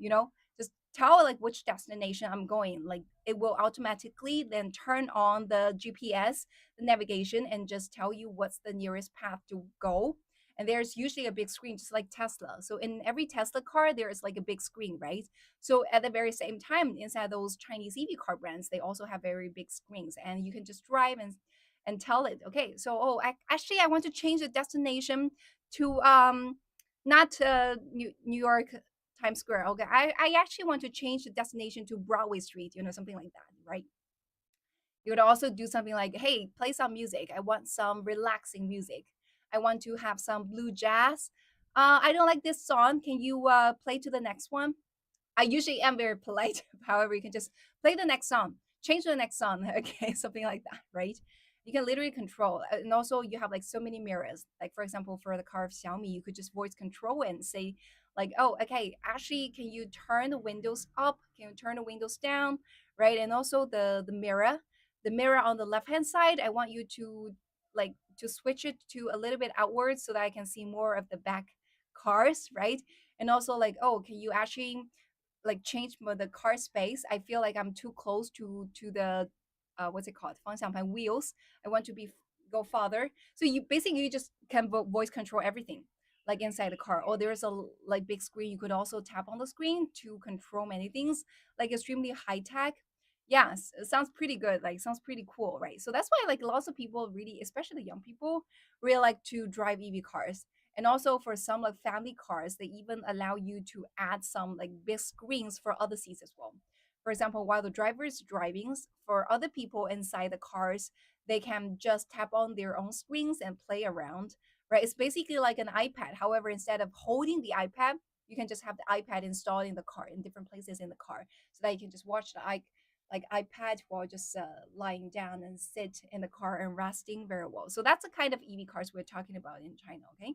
Speaker 1: just tell like which destination I'm going. Like it will automatically then turn on the GPS, the navigation, and just tell you what's the nearest path to go. And there's usually a big screen, just like Tesla. So in every Tesla car, there's like a big screen, right? So at the very same time, inside those Chinese EV car brands, they also have very big screens, and you can just drive and tell it, okay, so actually I want to change the destination to not New York Times Square. Okay, I actually want to change the destination to Broadway Street, something like that, right? You would also do something like, hey, play some music. I want some relaxing music. I want to have some blue jazz. I don't like this song. Can you play to the next one? I usually am very polite. However, you can just play the next song, change to the next song. Okay, something like that, right? You can literally control. And also, you have like so many mirrors. Like, for example, for the car of Xiaomi, you could just voice control it and say, like, oh, okay, actually, can you turn the windows up? Can you turn the windows down? Right. And also the mirror on the left hand side, I want you to like to switch it to a little bit outwards so that I can see more of the back cars, right? And also like, oh, can you actually like change the car space? I feel like I'm too close to the what's it called? 方向盘 wheels. I want to be go farther. So you basically you just can voice control everything like inside the car. Or there's a like big screen. You could also tap on the screen to control many things, like extremely high tech. Yes, it sounds pretty good. Like sounds pretty cool, right? So that's why like lots of people really, especially the young people, really like to drive EV cars. And also for some like family cars, they even allow you to add some like big screens for other seats as well. For example, while the driver is driving, for other people inside the cars, they can just tap on their own screens and play around, right? It's basically like an iPad. However, instead of holding the iPad, you can just have the iPad installed in the car in different places in the car, so that you can just watch the like iPad while just lying down and sit in the car and resting very well. So that's the kind of EV cars we're talking about in China. Okay.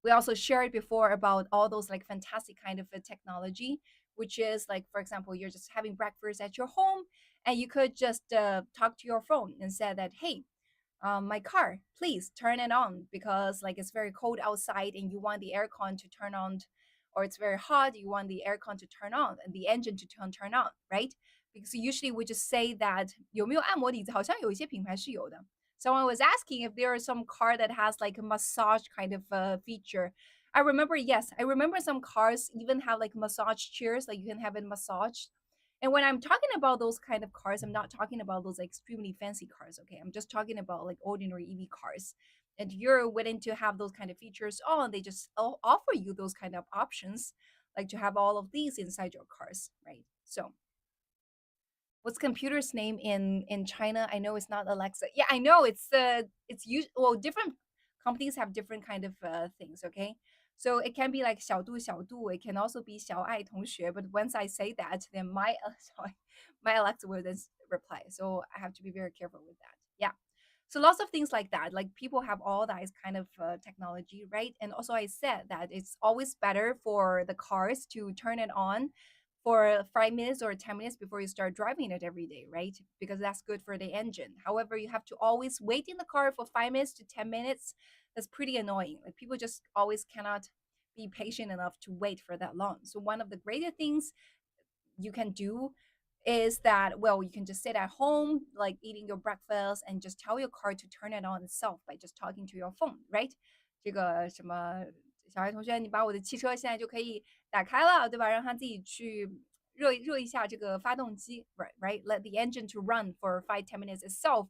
Speaker 1: We also shared before about all those like fantastic kind of technology, which is like, for example, you're just having breakfast at your home and you could just talk to your phone and say that, hey, my car, please turn it on because like it's very cold outside and you want the aircon to turn on, or it's very hot, you want the aircon to turn on and the engine to turn on, right? Because usually we just say that 有没有按摩椅子，好像有一些品牌是有的。Someone was asking if there is some car that has like a massage kind of feature. I remember, yes, I remember some cars even have like massage chairs, like you can have it massaged. And when I'm talking about those kind of cars, I'm not talking about those extremely fancy cars, okay? I'm just talking about like ordinary EV cars. And you're willing to have those kind of features on, they just offer you those kind of options, like to have all of these inside your cars, right? So what's computer's name in China? I know it's not Alexa. Yeah, I know well, different companies have different kind of things. Okay, so it can be like 小度小度. It can also be 小爱同学. But once I say that, then my sorry, my Alexa will then reply. So I have to be very careful with that. Yeah. So lots of things like that. Like people have all that kind of technology, right? And also I said that it's always better for the cars to turn it on for 5 minutes or 10 minutes before you start driving it every day, right? Because that's good for the engine. However, you have to always wait in the car for 5 minutes to 10 minutes. That's pretty annoying. Like people just always cannot be patient enough to wait for that long. So one of the greater things you can do is that, well, you can just sit at home like eating your breakfast and just tell your car to turn it on itself by just talking to your phone, right? 这个什么小爱同学，你把我的汽车现在就可以打开了，对吧？让它自己去热一下这个发动机，right? Let the engine to run for 5-10 minutes itself,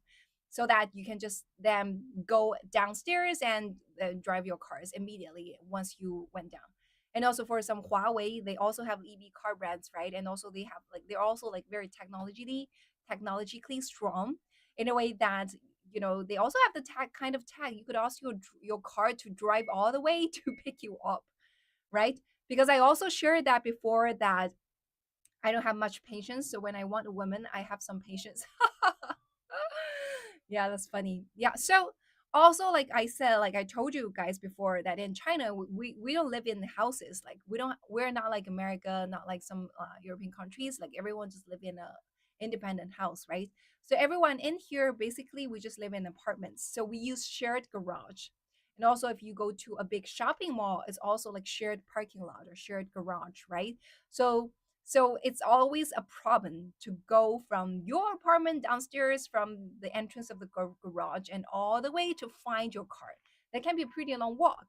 Speaker 1: so that you can just then go downstairs and drive your cars immediately once you went down. And also for some Huawei, they also have EV car brands, right? And also they have like they're also like very technologically strong in a way that they also have the tag. You could ask your car to drive all the way to pick you up, right? Because I also shared that before that I don't have much patience. So when I want a woman, I have some patience. Yeah, that's funny. Yeah. So also, like I said, like I told you guys before, that in China we don't live in houses. Like we're not like America, not like some European countries. Like everyone just live in a independent house, right? So everyone in here basically we just live in apartments. So we use shared garage. And also if you go to a big shopping mall, it's also like shared parking lot or shared garage, right? So it's always a problem to go from your apartment downstairs from the entrance of the garage and all the way to find your car. That can be a pretty long walk.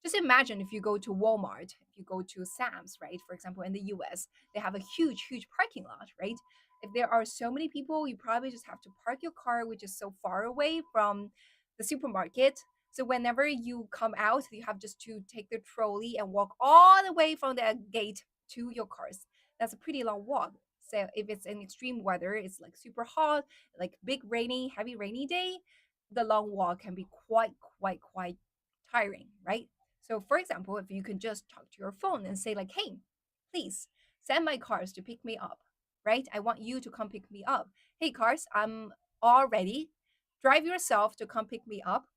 Speaker 1: Just imagine if you go to Walmart, if you go to Sam's, right? For example, in the US, they have a huge parking lot, right? If there are so many people, you probably just have to park your car, which is so far away from the supermarket. So whenever you come out, you have just to take the trolley and walk all the way from the gate to your cars. That's a pretty long walk. So if it's in extreme weather, it's like super hot, like big rainy, heavy rainy day, the long walk can be quite tiring, right? So for example, if you can just talk to your phone and say like, "Hey, please send my cars to pick me up," right? I want you to come pick me up. Hey cars, I'm all ready. Drive yourself to come pick me up.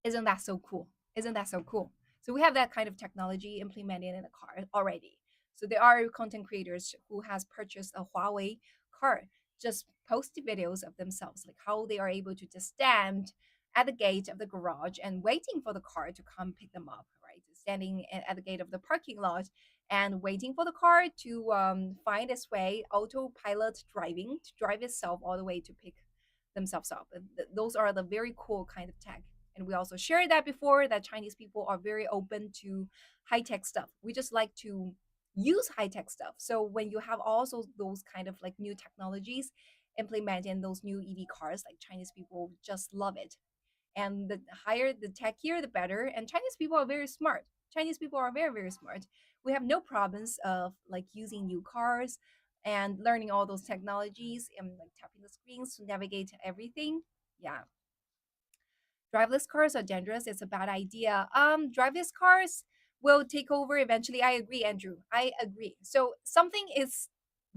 Speaker 1: Isn't that so cool? Isn't that so cool? So we have that kind of technology implemented in the car already. So there are content creators who has purchased a Huawei car, just post videos of themselves, like how they are able to just stand at the gate of the garage and waiting for the car to come pick them up, right? Standing at the gate of the parking lot and waiting for the car to find its way, autopilot driving to drive itself all the way to pick themselves up. Those are the very cool kind of tech. And we also shared that before, that Chinese people are very open to high tech stuff. We just like to use high tech stuff. So when you have also those kind of like new technologies implemented in those new EV cars, like Chinese people just love it. And the higher the techier, the better. And Chinese people are very smart. Chinese people are very, very smart. We have no problems of like using new cars and learning all those technologies and like tapping the screens to navigate everything. Yeah, driveless cars are dangerous. It's a bad idea. Driveless cars will take over eventually. I agree, Andrew. I agree. So something is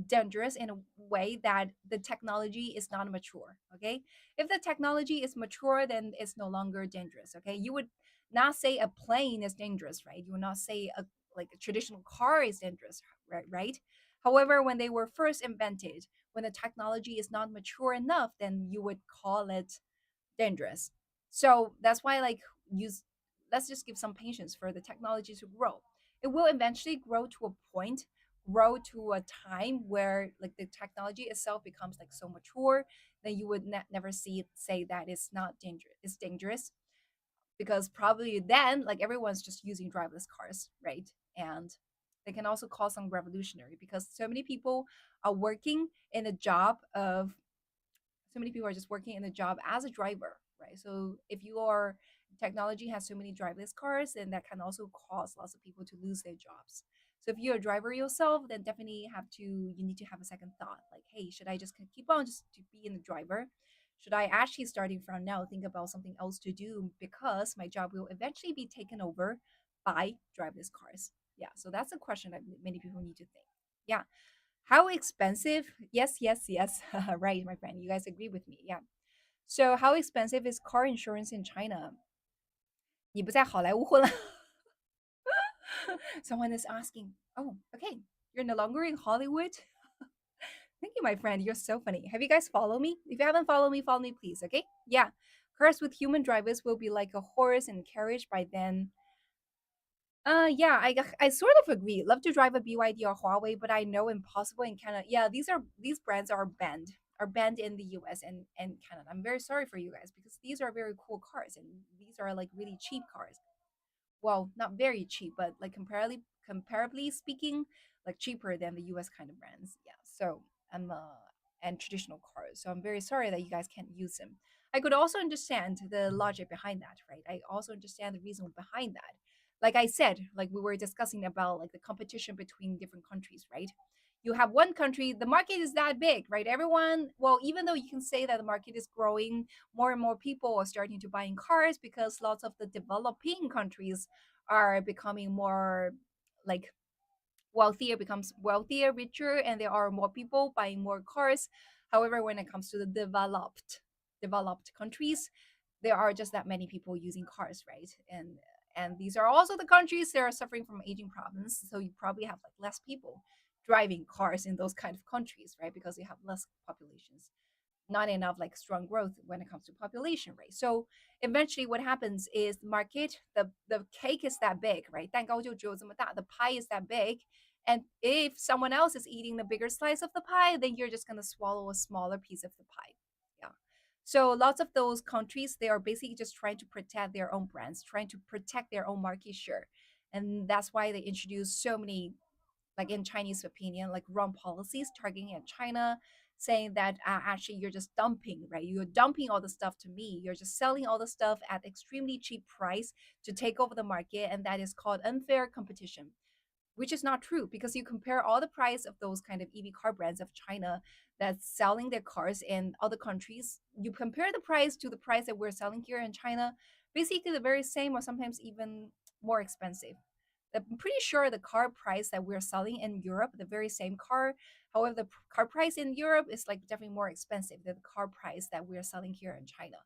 Speaker 1: dangerous in a way that the technology is not mature. Okay, if the technology is mature, then it's no longer dangerous. Okay, you would not say a plane is dangerous, right? You would not say a like a traditional car is dangerous, right? Right. However, when they were first invented, when the technology is not mature enough, then you would call it dangerous. So that's why like use let's just give some patience for the technology to grow. It will eventually grow to a point, grow to a time where like the technology itself becomes like so mature that you would never see it say that it's not dangerous. It's dangerous because probably then like everyone's just using driverless cars, right? And they can also cause some revolutionary because so many people are working in a job of so many people are just working in the job as a driver, right? So if your technology has so many driverless cars, then that can also cause lots of people to lose their jobs. So if you're a driver yourself, then definitely you need to have a second thought, like, hey, should I just keep on just to be in the driver? Should I actually starting from now think about something else to do because my job will eventually be taken over by driverless cars? Yeah, so that's a question that many people need to think. Yeah, how expensive? Yes, yes, yes. Right, my friend. You guys agree with me. Yeah. So, how expensive is car insurance in China? 你不在好莱坞混了 Someone is asking. Oh, okay. You're no longer in Hollywood. Thank you, my friend. You're so funny. Have you guys followed me? If you haven't followed me, please. Okay. Yeah. Cars with human drivers will be like a horse and carriage by then. Yeah, I sort of agree. Love to drive a BYD or Huawei, but I know impossible in Canada. Yeah, these brands are banned in the US and Canada. I'm very sorry for you guys because these are very cool cars and these are like really cheap cars. Well, not very cheap, but like comparably speaking, like cheaper than the US kind of brands. Yeah. So I'm and traditional cars. So I'm very sorry that you guys can't use them. I could also understand the logic behind that, right? I also understand the reason behind that. Like I said, like we were discussing about like the competition between different countries, right? You have one country, the market is that big, right? Everyone, well, even though you can say that the market is growing, more and more people are starting to buying cars because lots of the developing countries are becoming more like wealthier, becomes wealthier, richer, and there are more people buying more cars. However, when it comes to the developed countries, there are just that many people using cars, right? And these are also the countries that are suffering from aging problems. So you probably have like less people driving cars in those kind of countries, right? Because you have less populations, not enough like strong growth when it comes to population, right? So eventually what happens is the market, the cake is that big, right? 蛋糕就只有这么大, the pie is that big. And if someone else is eating the bigger slice of the pie, then you're just going to swallow a smaller piece of the pie. Yeah. So lots of those countries, they are basically just trying to protect their own brands, trying to protect their own market share. And that's why they introduce so many, like in Chinese opinion, like wrong policies targeting at China, saying that actually you're just dumping, right? You're dumping all the stuff to me. You're just selling all the stuff at extremely cheap price to take over the market, and that is called unfair competition, which is not true because you compare all the price of those kind of EV car brands of China that's selling their cars in other countries. You compare the price to the price that we're selling here in China, basically the very same or sometimes even more expensive. I'm pretty sure the car price that we're selling in Europe, the very same car, however, the car price in Europe is like definitely more expensive than the car price that we're selling here in China.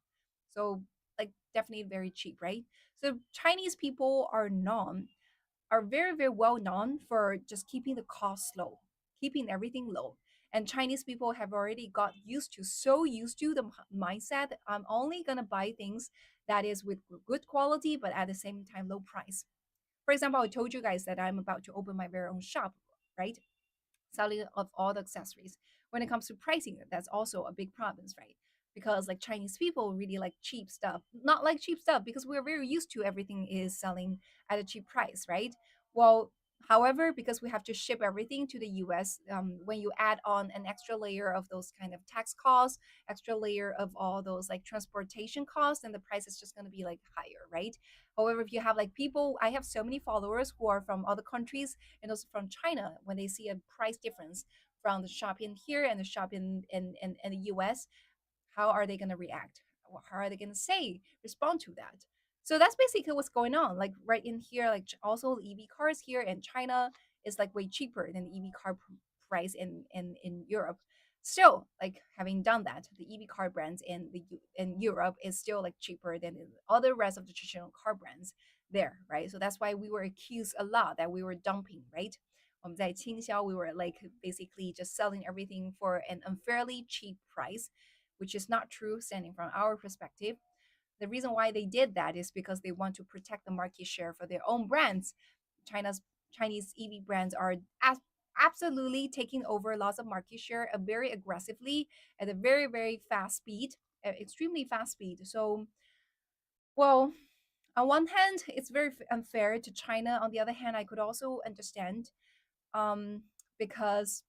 Speaker 1: So, like, definitely very cheap, right? So, Chinese people are very, very well known for just keeping the cost low, keeping everything low. And Chinese people have already got so used to the mindset that I'm only going to buy things that is with good quality, but at the same time, low price. For example, I told you guys that I'm about to open my very own shop, right? Selling of all the accessories. When it comes to pricing, that's also a big problem, right? Because like Chinese people really like cheap stuff, not like cheap stuff because we're very used to everything is selling at a cheap price, right? Well, However, because we have to ship everything to the US, when you add on an extra layer of those kind of tax costs, extra layer of all those like transportation costs, and the price is just going to be like higher, right? However, if you have like people, I have so many followers who are from other countries and also from China, when they see a price difference from the shop in here and the shop in the US, how are they going to react? How are they going to say, respond to that? So that's basically what's going on. Like right in here, like also EV cars here in China is like way cheaper than the EV car price in Europe. Still, like having done that, the EV car brands in Europe is still like cheaper than the other rest of the traditional car brands there, right? So that's why we were accused a lot that we were dumping, right? 我们在倾销, we were like basically just selling everything for an unfairly cheap price, which is not true standing from our perspective. The reason why they did that is because they want to protect the market share for their own brands. China's Chinese EV brands are absolutely taking over lots of market share very aggressively at a very, very fast speed, extremely fast speed. So, well, on one hand, it's very unfair to China. On the other hand, I could also understand um, because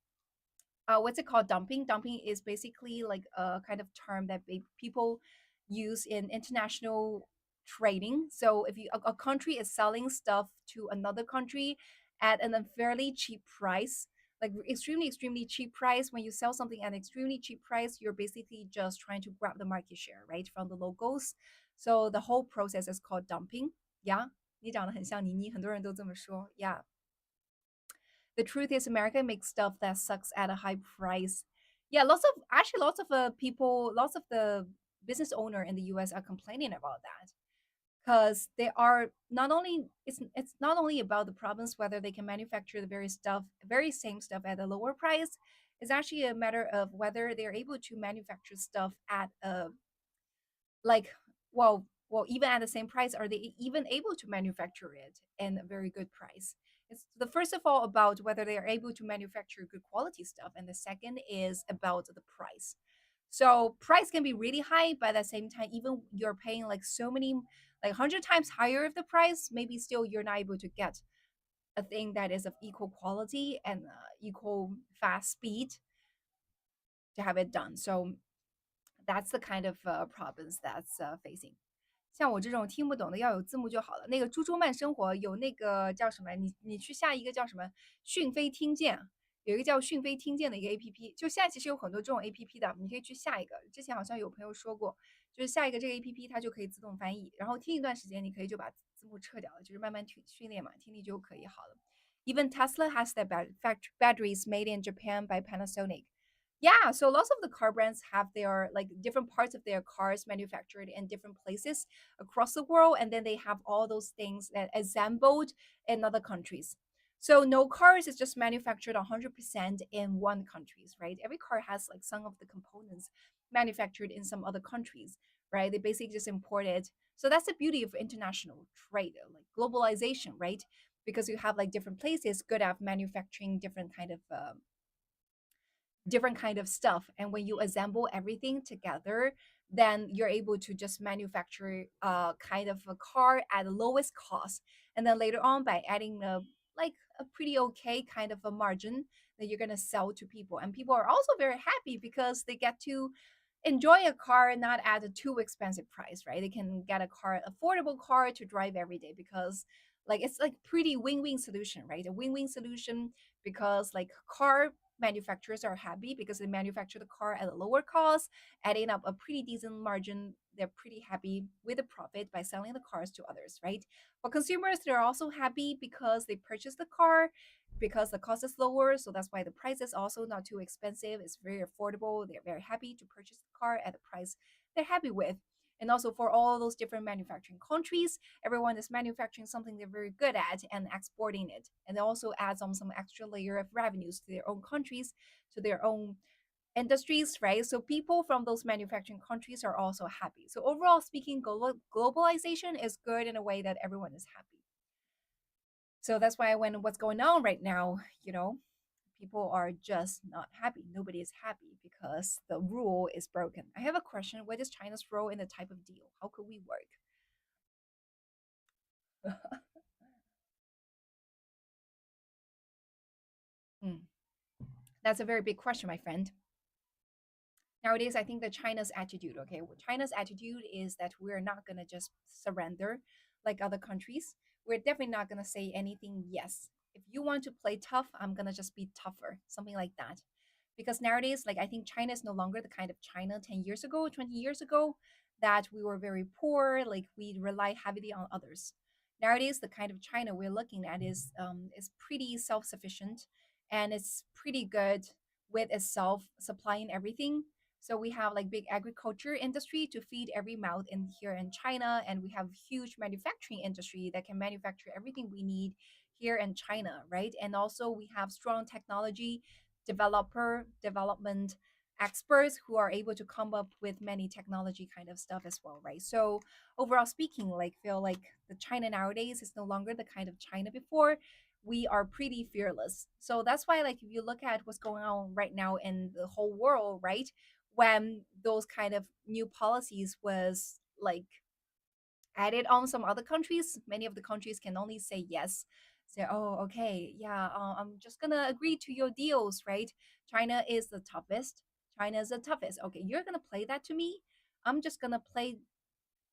Speaker 1: what's it called, dumping is basically like a kind of term that people use in international trading. So if a country is selling stuff to another country at an unfairly cheap price, like extremely cheap price, when you sell something at an extremely cheap price, you're basically just trying to grab the market share, right, from the locals. So the whole process is called dumping. Yeah, 你长得很像倪妮，很多人都这么说。Yeah, the truth is America makes stuff that sucks at a high price. Yeah, lots of people, lots of the business owner in the US are complaining about that, because they are not only, it's not only about the problems whether they can manufacture the very same stuff at a lower price. It's actually a matter of whether they're able to manufacture stuff at a, like, even at the same price, are they even able to manufacture it in a very good price? It's the first of all about whether they are able to manufacture good quality stuff, and the second is about the price. So price can be really high, but at the same time, even you're paying like so many, like 100 times higher of the price, maybe still you're not able to get a thing that is of equal quality and equal fast speed to have it done. So that's the kind of problems that's facing. 像我这种听不懂的，要有字幕就好了。那个猪猪慢生活有那个叫什么？你去下一个叫什么？讯飞听见，有一个叫讯飞听见的一个 APP。就现在其实有很多这种 APP 的，你可以去下一个。之前好像有朋友说过，就是下一个这个 APP 它就可以自动翻译，然后听一段时间，你可以就把字幕撤掉了，就是慢慢训练嘛，听力就可以好了。Even Tesla has their batteries made in Japan by Panasonic. Yeah, so lots of the car brands have their like different parts of their cars manufactured in different places across the world, and then they have all those things that assembled in other countries. So no cars is just manufactured 100% in one countries, right? Every car has like some of the components manufactured in some other countries, right? They basically just import it. So that's the beauty of international trade, like globalization, right? Because you have like different places good at manufacturing different kind of stuff, and when you assemble everything together, then you're able to just manufacture kind of a car at the lowest cost, and then later on by adding a pretty okay kind of a margin that you're going to sell to people, and people are also very happy because they get to enjoy a car not at a too expensive price, right? They can get a car, affordable car to drive every day, because like it's like pretty win-win solution, right? A win-win solution, because like car manufacturers are happy because they manufacture the car at a lower cost, adding up a pretty decent margin. They're pretty happy with the profit by selling the cars to others, right? But consumers, they're also happy because they purchase the car because the cost is lower. So that's why the price is also not too expensive. It's very affordable. They're very happy to purchase the car at the price they're happy with. And also for all those different manufacturing countries, everyone is manufacturing something they're very good at and exporting it. And it also adds on some extra layer of revenues to their own countries, to their own industries, right? So people from those manufacturing countries are also happy. So overall speaking, globalization is good in a way that everyone is happy. So that's why when what's going on right now, people are just not happy. Nobody is happy because the rule is broken. I have a question. What is China's role in the type of deal? How could we work? That's a very big question, my friend. Nowadays, I think that China's attitude, okay, China's attitude is that we're not gonna just surrender like other countries. We're definitely not gonna say anything yes. If you want to play tough, I'm gonna just be tougher, something like that. Because nowadays, like I think China is no longer the kind of China 10 years ago, 20 years ago, that we were very poor, like we rely heavily on others. Nowadays, the kind of China we're looking at is pretty self-sufficient, and it's pretty good with itself supplying everything. So we have like big agriculture industry to feed every mouth in here in China, and we have huge manufacturing industry that can manufacture everything we need here in China, right? And also we have strong technology development experts who are able to come up with many technology kind of stuff as well, right? So overall speaking, like feel like the China nowadays is no longer the kind of China before. We are pretty fearless. So that's why, like, if you look at what's going on right now in the whole world, right? When those kind of new policies was like added on some other countries, many of the countries can only say yes. Say, oh, okay, yeah, I'm just gonna agree to your deals, right? China is the toughest. China is the toughest. Okay, you're gonna play that to me. I'm just gonna play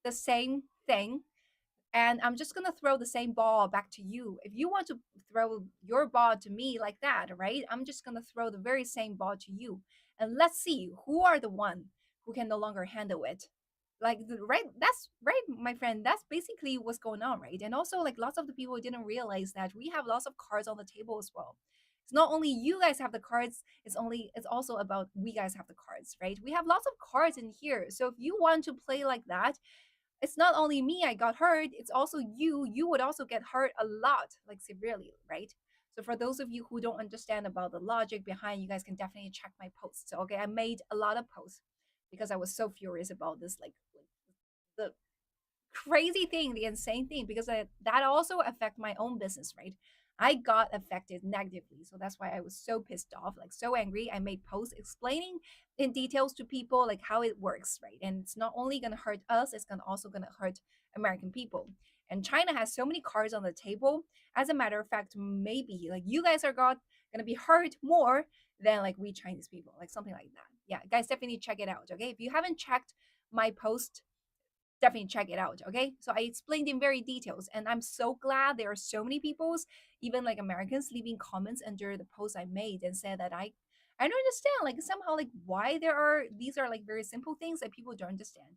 Speaker 1: the same thing, and I'm just gonna throw the same ball back to you. If you want to throw your ball to me like that, right? I'm just gonna throw the very same ball to you, and let's see who are the one who can no longer handle it. Right, that's right, my friend. That's basically what's going on, right? And also, like lots of the people didn't realize that we have lots of cards on the table as well. It's not only you guys have the cards, it's also about we guys have the cards, right? We have lots of cards in here. So if you want to play like that, it's not only me I got hurt, it's also you. You would also get hurt a lot, like severely, right? So for those of you who don't understand about the logic behind, you guys can definitely check my posts. So, okay, I made a lot of posts because I was so furious about this, like the crazy thing, the insane thing, because that also affect my own business, right? I got affected negatively, so that's why I was so pissed off, like so angry. I made posts explaining in details to people like how it works, right? And it's not only gonna hurt us, it's gonna also gonna hurt American people. And China has so many cards on the table. As a matter of fact, maybe like you guys are gonna be hurt more than like we Chinese people, like something like that. Yeah, guys, definitely check it out. Okay, if you haven't checked my post, definitely check it out. Okay, so I explained in very details, and I'm so glad there are so many people, even like Americans, leaving comments under the post I made and said that I don't understand, like somehow, like why there are these are like very simple things that people don't understand.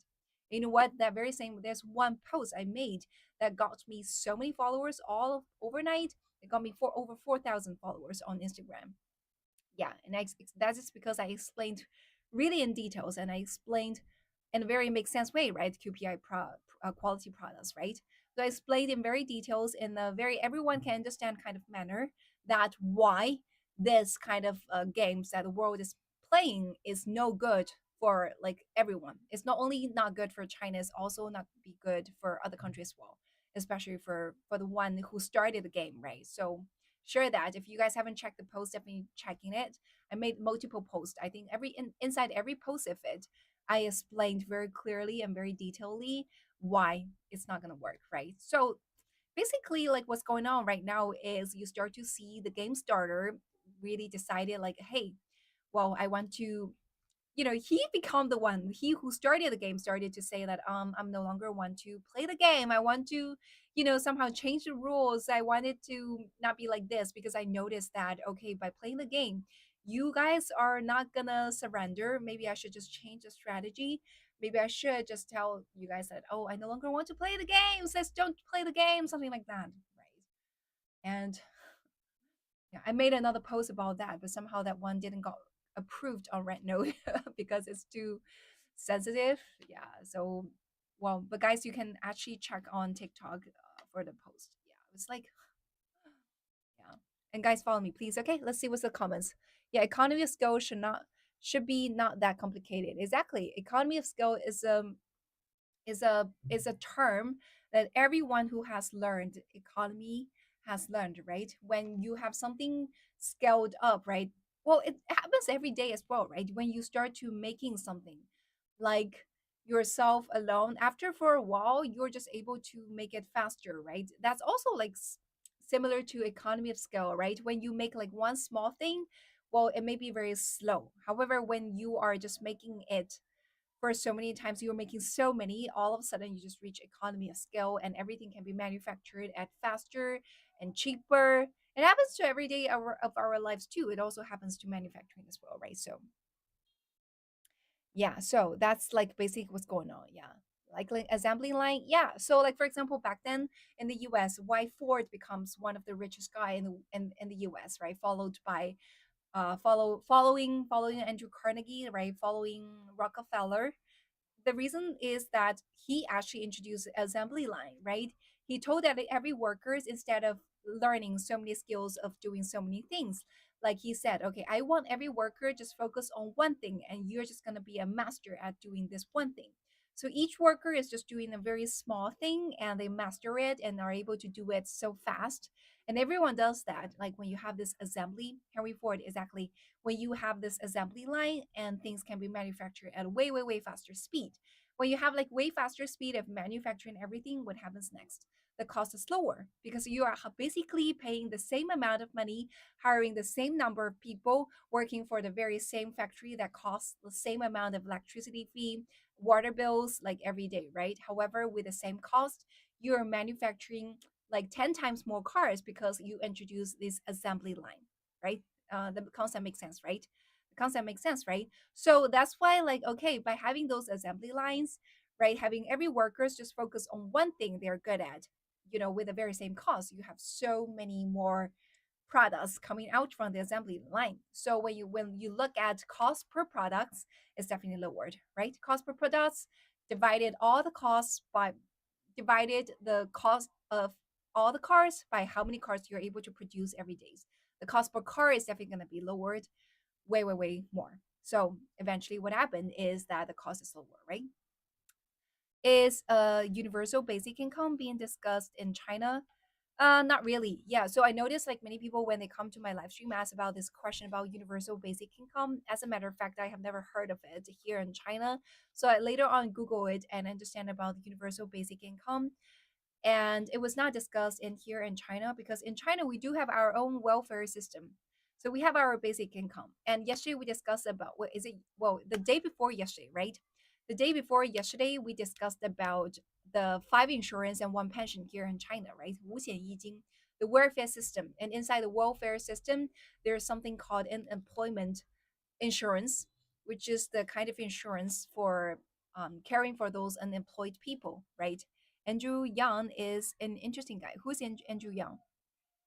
Speaker 1: You know what, that very same, there's one post I made that got me so many followers all overnight. It got me for over 4,000 followers on Instagram. Yeah, and that's just because I explained really in details, and I explained in a very make sense way, right? Quality products, right? So I explained in very details in a very everyone can understand kind of manner that why this kind of games that the world is playing is no good for like everyone. It's not only not good for China, it's also not be good for other countries as well, especially for the one who started the game, right? So share that. If you guys haven't checked the post, definitely checking it. I made multiple posts. I think inside every post of it, I explained very clearly and very detailedly why it's not gonna work, right? So basically, like what's going on right now is you start to see the game starter really decided like, hey, well, I want to, he become the one, he who started the game started to say that I'm no longer want to play the game. I want to, somehow change the rules. I wanted to not be like this because I noticed that okay, by playing the game, you guys are not gonna surrender. Maybe I should just change the strategy. Maybe I should just tell you guys that, oh, I no longer want to play the games. Let's don't play the game, something like that, right? And yeah, I made another post about that, but somehow that one didn't got approved on Red Note because it's too sensitive. Yeah. So, well, but guys, you can actually check on TikTok for the post. Yeah. It's like, yeah. And guys, follow me, please. Okay. Let's see what's the comments. Yeah. Economy of scale should be not that complicated. Exactly. Economy of scale is a term that everyone who has learned economy has learned, right? When you have something scaled up, right? Well, it happens every day as well, right? When you start to making something like yourself alone, after for a while you're just able to make it faster, right? That's also like similar to economy of scale, right? When you make like one small thing, well, it may be very slow. However, when you are just making it for so many times, you're making so many, all of a sudden you just reach economy of scale and everything can be manufactured at faster and cheaper. It happens to every day of our lives too. It also happens to manufacturing as well, right? So yeah, so that's like basically what's going on. Yeah. Like assembly line. Yeah. So like for example, back then in the US, why Ford becomes one of the richest guy in the US, right? Followed by following Andrew Carnegie, right? Following Rockefeller. The reason is that he actually introduced assembly line, right? He told that every workers, instead of learning so many skills of doing so many things, like he said, okay, I want every worker just focus on one thing and you're just going to be a master at doing this one thing. So each worker is just doing a very small thing and they master it and are able to do it so fast. And everyone does that. Like when you have this assembly, Henry Ford, exactly, when you have this assembly line and things can be manufactured at a way, way, way faster speed. When you have like way faster speed of manufacturing everything, what happens next? The cost is lower because you are basically paying the same amount of money, hiring the same number of people, working for the very same factory that costs the same amount of electricity fee, water bills, like every day, right? However, with the same cost, you're manufacturing like 10 times more cars because you introduce this assembly line, right? The concept makes sense, right? The concept makes sense, right? So that's why, like, okay, by having those assembly lines, right, having every workers just focus on one thing they're good at, with the very same cost, you have so many more products coming out from the assembly line. So when you look at cost per products, it's definitely lowered, right? Cost per products divided all the costs by divided the cost of all the cars by how many cars you're able to produce every day. The cost per car is definitely going to be lowered way, way, way more. So eventually, what happened is that the cost is lower, right? Is a universal basic income being discussed in China? Not really. Yeah. So I noticed like many people when they come to my live stream ask about this question about universal basic income. As a matter of fact, I have never heard of it here in China. So I later on Google it and understand about the universal basic income, and it was not discussed in here in China because in China we do have our own welfare system. So we have our basic income. And yesterday we discussed about what is it? Well, the day before yesterday, right? The day before yesterday we discussed about the five insurance and one pension here in China, right? 五险一金, the welfare system. And inside the welfare system, there's something called an employment insurance, which is the kind of insurance for caring for those unemployed people, right? Andrew Yang is an interesting guy. Who's Andrew Yang?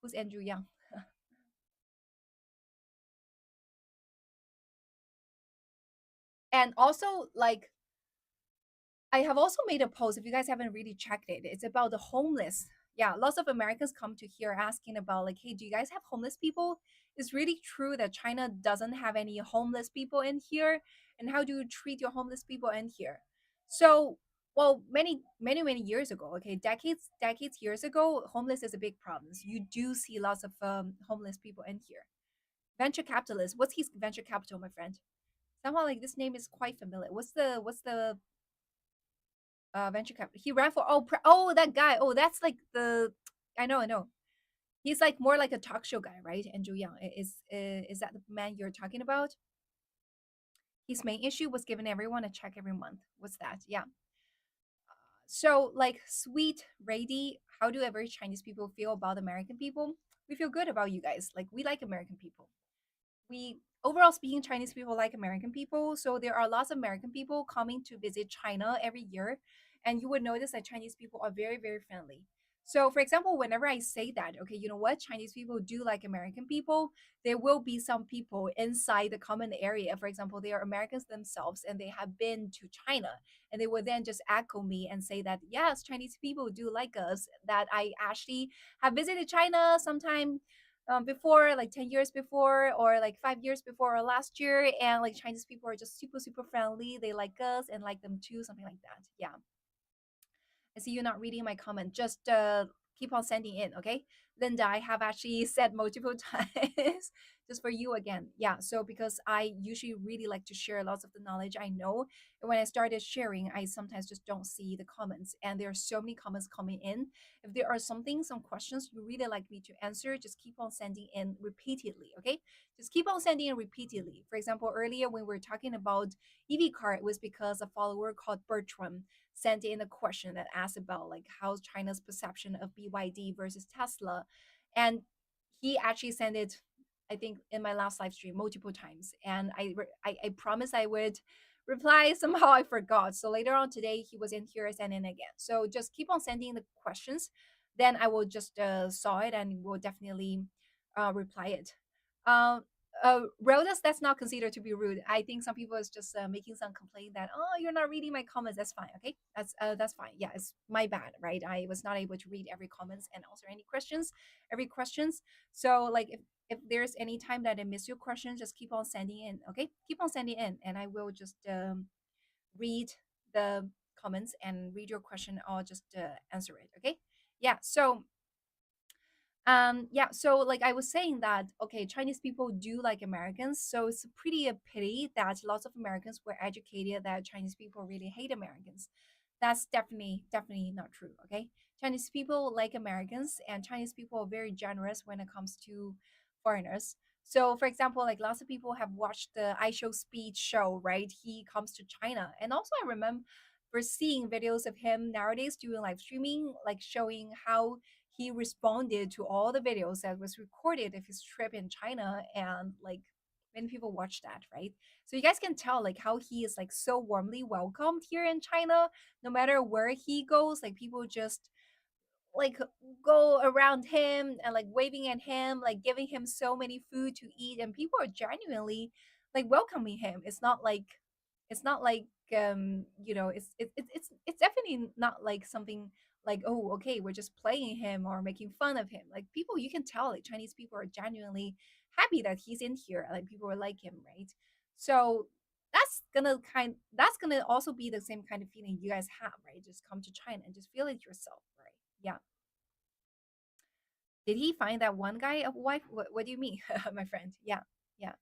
Speaker 1: Who's Andrew Yang? And also, like, I have also made a post. If you guys haven't really checked it, it's about the homeless. Yeah, lots of Americans come to here asking about, like, hey, do you guys have homeless people? It's really true that China doesn't have any homeless people in here. And how do you treat your homeless people in here? So, well, many years ago, okay, decades years ago, homeless is a big problem. You do see lots of homeless people in here. Venture capitalist. What's his venture capital, my friend? Somehow like this name is quite familiar. What's the venture capital. He ran for that guy. Oh, that's like the I know. He's like more like a talk show guy, right? Andrew Yang is that the man you're talking about? His main issue was giving everyone a check every month. What's that? Yeah. So like sweet Rady, how do every Chinese people feel about American people? We feel good about you guys. Like we like American people. We overall speaking, Chinese people like American people. So there are lots of American people coming to visit China every year. And you would notice that Chinese people are very, very friendly. So, for example, whenever I say that, okay, you know what, Chinese people do like American people, there will be some people inside the common area. For example, they are Americans themselves and they have been to China. And they would then just echo me and say that, yes, Chinese people do like us, that I actually have visited China sometime before, like 10 years before, or like 5 years before, or last year. And like Chinese people are just super, super friendly. They like us and like them too, something like that. Yeah. I see you're not reading my comment. Just keep on sending in, okay? Linda, I have actually said multiple times just for you again. Yeah. So because I usually really like to share lots of the knowledge I know. And when I started sharing, I sometimes just don't see the comments. And there are so many comments coming in. If there are something, some questions you really like me to answer, just keep on sending in repeatedly. Okay. Just keep on sending in repeatedly. For example, earlier when we were talking about EV car, it was because a follower called Bertram sent in a question that asked about like how's China's perception of BYD versus Tesla, and he actually sent it, I think, in my last live stream multiple times, and I promised I would reply. Somehow I forgot. So later on today, he was in here sending again. So just keep on sending the questions, then I will just saw it and will definitely reply it. Um, Rodas, that's not considered to be rude. I think some people is just making some complaint that oh you're not reading my comments. That's fine. Okay, that's fine. Yeah, it's my bad, right? I was not able to read every comments and answer any questions, every questions. So like if there's any time that I miss your question, just keep on sending in. Okay, keep on sending in, and I will just read the comments and read your question or just answer it. Okay, yeah. So yeah, so like I was saying that okay, Chinese people do like Americans, so it's pretty a pity that lots of Americans were educated that Chinese people really hate Americans. That's definitely not true. Okay, Chinese people like Americans, and Chinese people are very generous when it comes to foreigners. So for example, like lots of people have watched the I Show Speed show, right? He comes to China, and also I remember seeing videos of him nowadays doing live streaming, like showing how he responded to all the videos that was recorded of his trip in China, and like many people watch that, right? So you guys can tell like how he is like so warmly welcomed here in China. No matter where he goes, like people just like go around him and like waving at him, like giving him so many food to eat, and people are genuinely like welcoming him. It's not like it's definitely not like something like oh okay we're just playing him or making fun of him. Like people, you can tell like Chinese people are genuinely happy that he's in here, like people are like him, right? So that's gonna also be the same kind of feeling you guys have, right? Just come to China and just feel it yourself, right? Yeah. Did he find that one guy a wife? What do you mean, my friend? Yeah, yeah.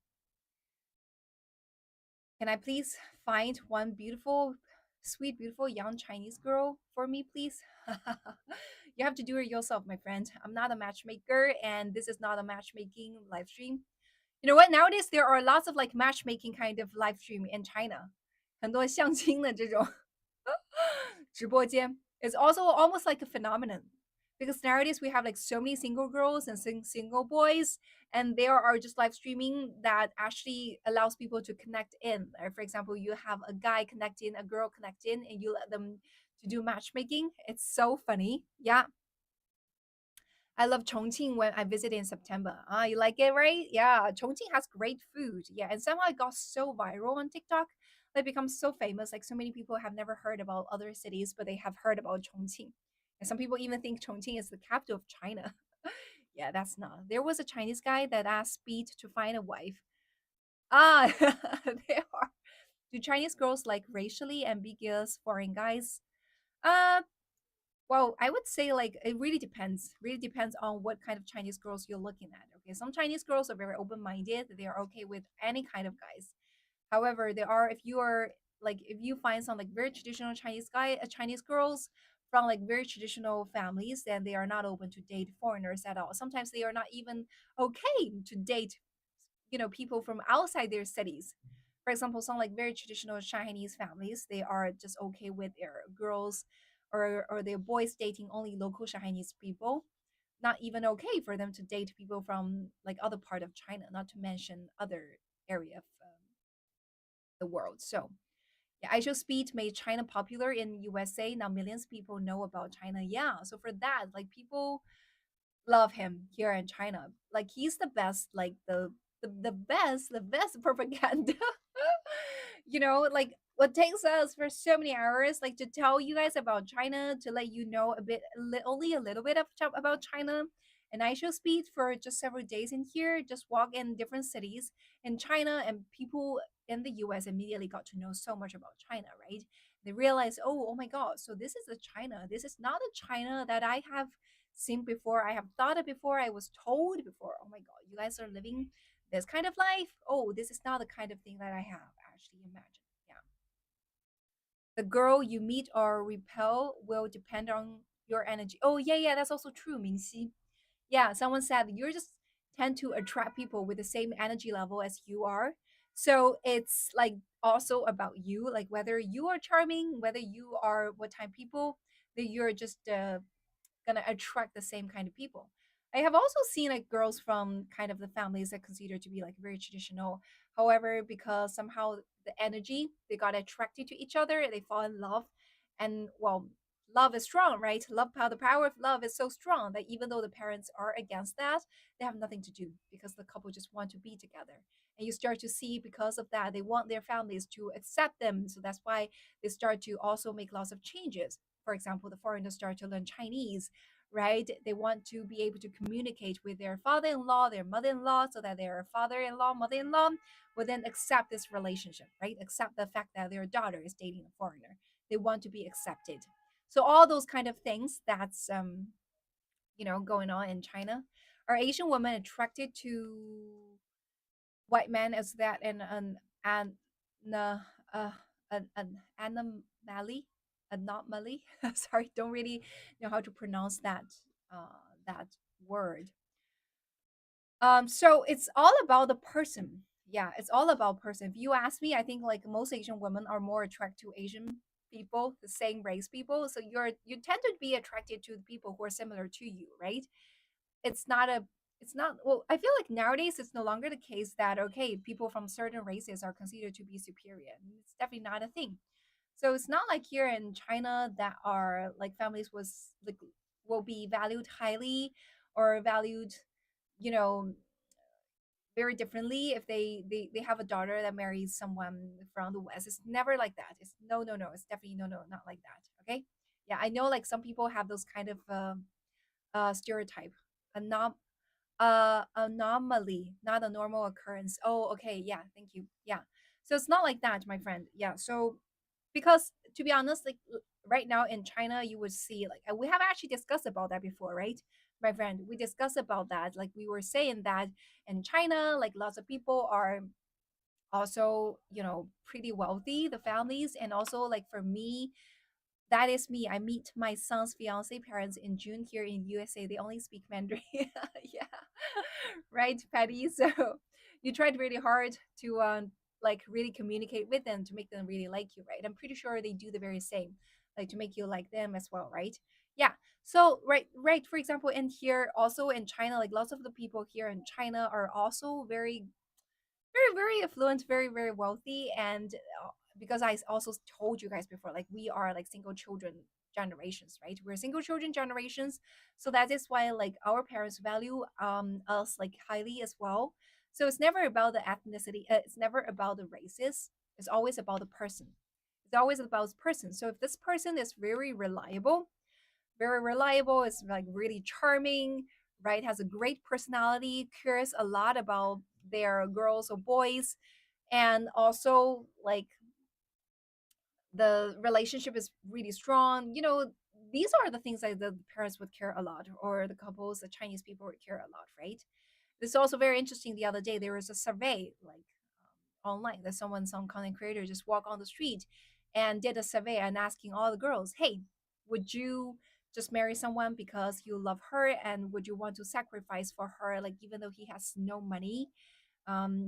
Speaker 1: Can I please find one beautiful, sweet, beautiful young Chinese girl for me, please? You have to do it yourself, my friend. I'm not a matchmaker, and this is not a matchmaking live stream. You know what? Nowadays there are lots of like matchmaking kind of live stream in China. 很多相亲的这种直播间. It's also almost like a phenomenon because nowadays we have like so many single girls and single boys, and there are just live streaming that actually allows people to connect in. For example, you have a guy connecting, a girl connecting, and you let them to do matchmaking. It's so funny. Yeah, I love Chongqing when I visited in September. Ah, you like it, right? Yeah, Chongqing has great food. Yeah, and somehow it got so viral on TikTok. Like become so famous. Like so many people have never heard about other cities, but they have heard about Chongqing. And some people even think Chongqing is the capital of China. Yeah, that's not. There was a Chinese guy that asked Speed to find a wife. Ah, they are. Do Chinese girls like racially ambiguous foreign guys? Uh, well, I would say like it really depends. Really depends on what kind of Chinese girls you're looking at. Okay, some Chinese girls are very open-minded. They are okay with any kind of guys. However, there are if you are like if you find some like very traditional Chinese girls from like very traditional families, then they are not open to date foreigners at all. Sometimes they are not even okay to date, people from outside their cities. For example, some like very traditional Chinese families, they are just okay with their girls or their boys dating only local Chinese people. Not even okay for them to date people from like other part of China, not to mention other area of the world. So yeah, ISO Speed made China popular in USA. Now millions of people know about China. Yeah, so for that, like people love him here in China. Like he's the best, like the best propaganda. Like what takes us for so many hours, like to tell you guys about China, to let you know a bit, only a little bit of about China. And I show speed for just several days in here, just walk in different cities in China, and people in the US immediately got to know so much about China, right? They realized, oh my God, so this is the China. This is not the China that I have seen before, I have thought it before, I was told before, oh my god, you guys are living this kind of life. Oh, this is not the kind of thing that I have actually imagined. Yeah. The girl you meet or repel will depend on your energy. Oh, yeah, yeah, that's also true, Mingxi. Yeah, someone said you're just tend to attract people with the same energy level as you are. So it's like also about you, like whether you are charming, whether you are what type of people, that you're just gonna attract the same kind of people. I have also seen like girls from kind of the families that consider to be like very traditional. However, because somehow the energy they got attracted to each other, they fall in love, and well, love is strong, right? Love power, the power of love is so strong that even though the parents are against that, they have nothing to do because the couple just want to be together. And you start to see because of that, they want their families to accept them. So that's why they start to also make lots of changes. For example, the foreigners start to learn Chinese, right? They want to be able to communicate with their father-in-law, their mother-in-law, so that their father-in-law, mother-in-law will then accept this relationship, right? Accept the fact that their daughter is dating a foreigner. They want to be accepted. So all those kind of things that's going on in China. Are Asian women attracted to white men as that an uh, an anomaly? Sorry, don't really know how to pronounce that word. So it's all about the person. Yeah, it's all about person. If you ask me, I think like most Asian women are more attracted to Asian people, the same race people. So you tend to be attracted to the people who are similar to you, right? it's not a it's not, well, I feel like nowadays it's no longer the case that okay, people from certain races are considered to be superior. It's definitely not a thing. So it's not like here in China that are like families was like will be valued highly or valued, you know very differently if they have a daughter that marries someone from the west. It's never like that. It's no, no, no, it's definitely no, no, not like that. Okay. Yeah, I know like some people have those kind of stereotype, anom- anomaly, not a normal occurrence. Oh, okay, yeah, thank you. Yeah, so it's not like that, my friend. Yeah, so because to be honest, like right now in China, you would see like we have actually discussed about that before, right, my friend? We discussed about that. Like we were saying that in China, like lots of people are also pretty wealthy, the families, and also like for me, that is me. I meet my son's fiance parents in June here in USA. They only speak Mandarin. Yeah, right, Patty. So you tried really hard to like really communicate with them to make them really like you, right? I'm pretty sure they do the very same, like to make you like them as well, right? Yeah. So right, right. For example, in here also in China, like lots of the people here in China are also very very very affluent, very very wealthy, and because I also told you guys before, like we are like single children generations, right? We're single children generations, so that is why like our parents value us like highly as well. So it's never about the ethnicity, it's never about the races, it's always about the person. It's always about the person. So if this person is very reliable, is like really charming, right? Has a great personality, cares a lot about their girls or boys, and also like the relationship is really strong. These are the things that the parents would care a lot, or the couples, the Chinese people would care a lot, right? This is also very interesting. The other day, there was a survey like online that some content creator just walk on the street and did a survey and asking all the girls, "Hey, would you just marry someone because you love her, and would you want to sacrifice for her, like even though he has no money?"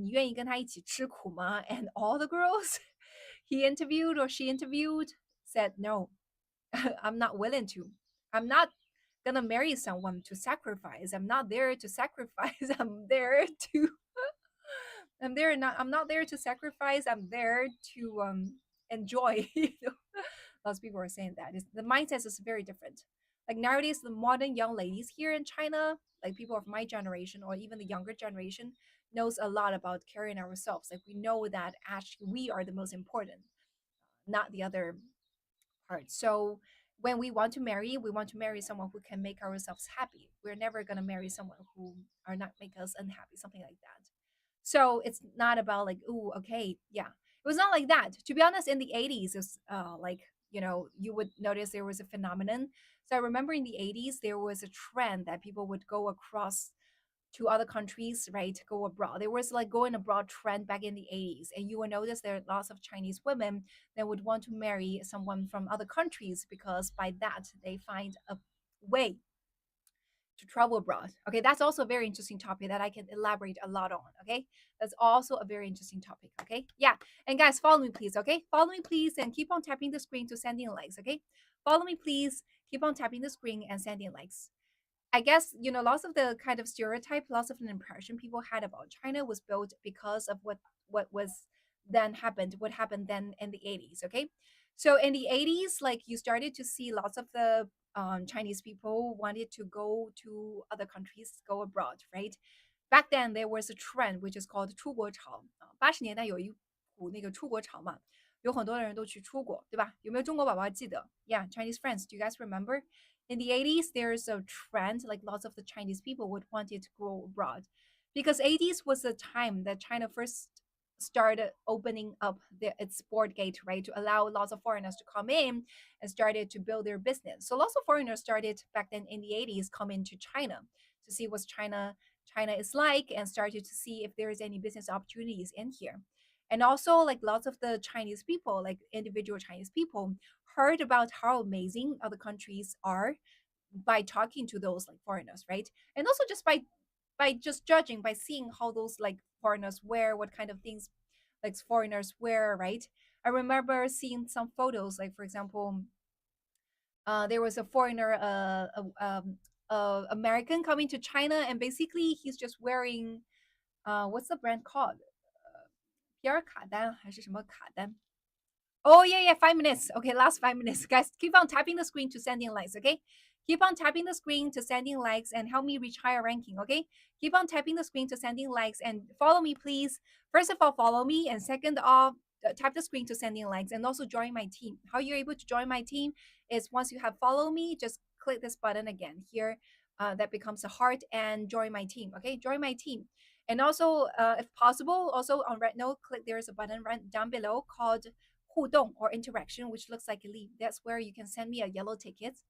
Speaker 1: 你愿意跟他一起吃苦吗? And all the girls he interviewed or she interviewed said, no, I'm not willing to. I'm not gonna marry someone to sacrifice. I'm not there to sacrifice. To I'm not there to sacrifice. I'm there to enjoy. Lots of people are saying that. The mindset is very different. Like nowadays, the modern young ladies here in China, like people of my generation or even the younger generation, knows a lot about caring ourselves. Like we know that actually we are the most important, not the other part. So when we want to marry someone who can make ourselves happy. We're never gonna marry someone who are not make us unhappy, something like that. So it's not about like, oh, okay, yeah. It was not like that. To be honest, in the 80s, it's like you would notice there was a phenomenon. So I remember in the 80s there was a trend that people would go across to other countries, right? To go abroad. There was like going abroad trend back in the 80s. And you will notice there are lots of Chinese women that would want to marry someone from other countries because by that they find a way to travel abroad. Okay, that's also a very interesting topic that I can elaborate a lot on. Okay, that's also a very interesting topic. Okay, yeah, and guys, follow me, please. Okay, follow me, please, and keep on tapping the screen to send in likes. Okay, follow me, please. Keep on tapping the screen and send in likes. I guess, lots of the kind of stereotype, lots of an impression people had about China was built because of what happened then in the 80s. Okay. So in the 80s, like you started to see lots of the Chinese people wanted to go to other countries, go abroad, right? Back then there was a trend which is called 出国潮80年代有一股那个出国潮嘛，有很多人都去出国，对吧？有没有中国宝宝记得？Yeah, Chinese friends, do you guys remember? In the 80s, there's a trend like lots of the Chinese people would want to go abroad because 80s was the time that China first started opening up its sport gate, right, to allow lots of foreigners to come in and started to build their business. So lots of foreigners started back then in the 80s come into China to see what China is like and started to see if there is any business opportunities in here. And also like lots of the Chinese people, like individual Chinese people, heard about how amazing other countries are by talking to those like foreigners, right? And also just by just judging, by seeing how those like foreigners wear, what kind of things like foreigners wear, right? I remember seeing some photos, like for example, there was a foreigner, American coming to China, and basically he's just wearing, what's the brand called? 皮尔卡丹还是什么卡丹？Oh, yeah, yeah, 5 minutes. Okay, last 5 minutes. Guys, keep on tapping the screen to send in likes, okay? Keep on tapping the screen to send in likes and help me reach higher ranking, okay? Keep on tapping the screen to send in likes and follow me, please. First of all, follow me. And second off, tap the screen to send in likes and also join my team. How you're able to join my team is once you have follow me, just click this button again here. That becomes a heart and join my team, okay? Join my team. And also, if possible, also on red note, click there's a button right down below called 互动 or interaction, which looks like a leaf. That's where you can send me yellow tickets.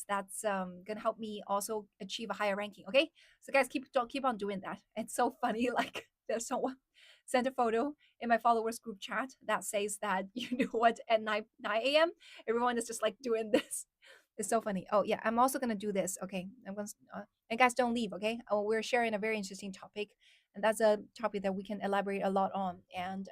Speaker 1: That's gonna help me also achieve a higher ranking. Okay, so guys, keep on doing that. It's so funny. Like there's someone sent a photo in my followers group chat that says that you know what at 9 a.m. everyone is just like doing this. It's so funny. Oh yeah, I'm also gonna do this. Okay, I'm gonna and guys don't leave. Okay, we're sharing a very interesting topic, and that's a topic that we can elaborate a lot on. And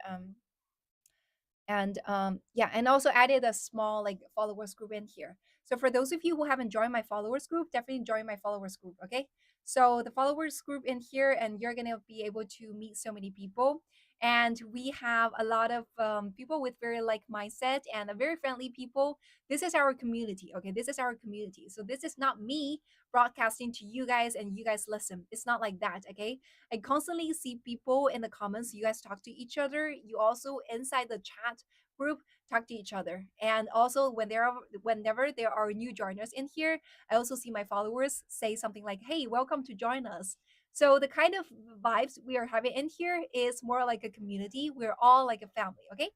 Speaker 1: yeah, and also added a small like followers group in here. So for those of you who haven't joined my followers group, definitely join my followers group. Okay, so the followers group in here, and you're gonna be able to meet so many people. And we have a lot of people with very like mindset and a very friendly people. This is our community. Okay, this is our community. So this is not me broadcasting to you guys and you guys listen. It's not like that. Okay, I constantly see people in the comments. You guys talk to each other. You also inside the chat group talk to each other. And also whenever there are new joiners in here, I also see my followers say something like, "Hey, welcome to join us." So the kind of vibes we are having in here is more like a community. We're all like a family. Okay.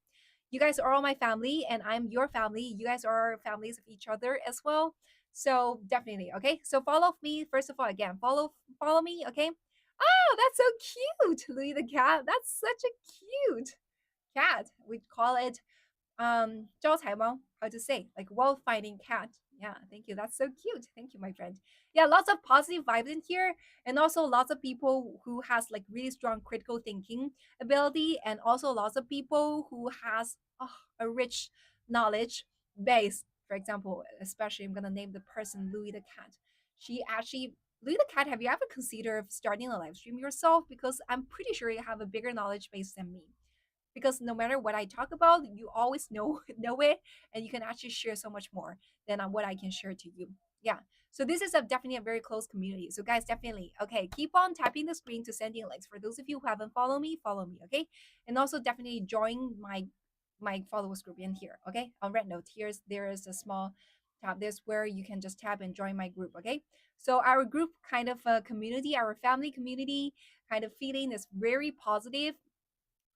Speaker 1: You guys are all my family, and I'm your family. You guys are families of each other as well. So definitely, okay. So follow me first of all. Again, follow me, okay. Oh, that's so cute, Louis the cat. That's such a cute cat. We call it 招财猫, how to say, like world fighting cat. Yeah, thank you. That's so cute. Thank you, my friend. Yeah, lots of positive vibes in here, and also lots of people who has like really strong critical thinking ability, and also lots of people who has a rich knowledge base. For example, especially I'm gonna name the person Louis the cat. She actually Louis the cat. Have you ever considered starting a live stream yourself? Because I'm pretty sure you have a bigger knowledge base than me, because no matter what I talk about, you always know know it, and you can actually share so much more than what I can share to you. Yeah. So this is definitely a very close community. So guys, definitely okay. Keep on tapping the screen to send in links. For those of you who haven't followed me, follow me. Okay, and also definitely join my followers group in here. Okay, on red note, there is a small tab. There's where you can just tap and join my group. Okay, so our group kind of a community, our family community kind of feeling is very positive,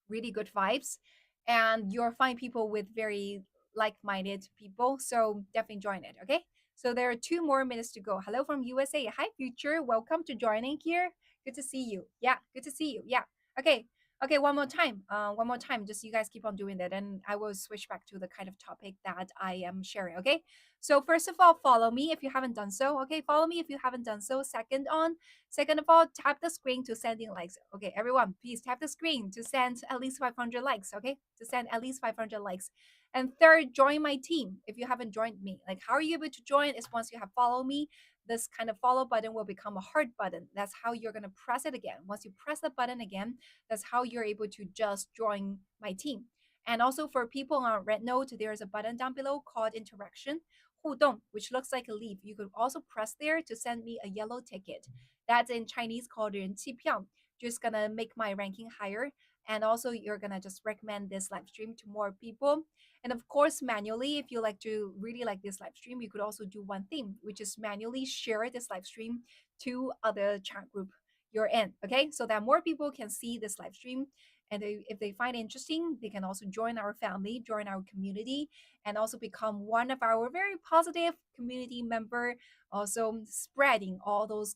Speaker 1: really good vibes, and you'll find people with very like-minded people. So definitely join it. Okay. So there are 2 more minutes to go. Hello from USA. Hi, future. Welcome to joining here. Good to see you. Yeah, good to see you. Yeah. Okay. Okay, one more time. One more time. Just you guys keep on doing that, and I will switch back to the kind of topic that I am sharing. Okay. So first of all, follow me if you haven't done so. Okay, follow me if you haven't done so. Second of all, tap the screen to send in likes. Okay, everyone, please tap the screen to send at least 500 likes. Okay, to send at least 500 likes. And third, join my team if you haven't joined me. Like, how are you able to join? Is once you have followed me, this kind of follow button will become a heart button. That's how you're gonna press it again. Once you press the button again, that's how you're able to just join my team. And also for people on Red Note, there's a button down below called interaction, 互动, which looks like a leaf. You could also press there to send me a yellow ticket. That's in Chinese called 人气票. Just gonna make my ranking higher. And also you're gonna just recommend this live stream to more people. And of course, manually, if you like to really like this live stream, you could also do one thing, which is manually share this live stream to other chat group you're in. Okay, so that more people can see this live stream. And if they find it interesting, they can also join our family, join our community, and also become one of our very positive community member, also spreading all those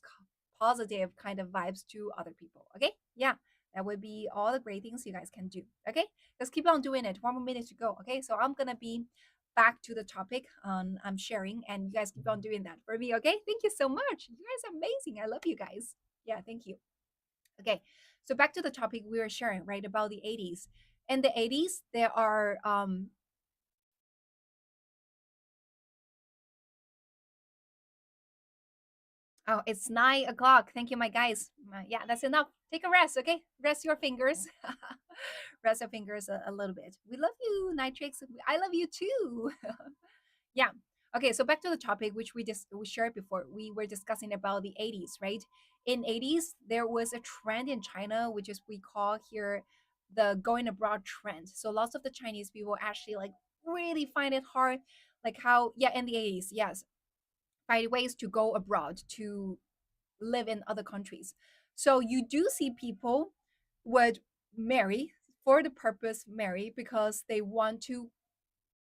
Speaker 1: positive kind of vibes to other people. Okay, yeah, that would be all the great things you guys can do. Okay, let's keep on doing it. 1 more minute to go. Okay, so I'm gonna be back to the topic I'm sharing, and you guys keep on doing that for me. Okay, thank you so much. You guys are amazing. I love you guys. Yeah, thank you. Okay, so back to the topic we were sharing, right, about the 80s. In the 80s, there are oh, it's 9 o'clock. Thank you, my guys. Yeah, that's enough. Take a rest, okay? Rest your fingers. Rest your fingers a little bit. We love you, Nitrix. I love you too. Yeah. Okay, so back to the topic which we shared before. We were discussing about the 80s, right? In 80s, there was a trend in China which is we call here the going abroad trend. So lots of the Chinese people actually like really find it hard, like how, yeah, in the 80s, yes, find ways to go abroad to live in other countries. So you do see people would marry for the purpose marry because they want to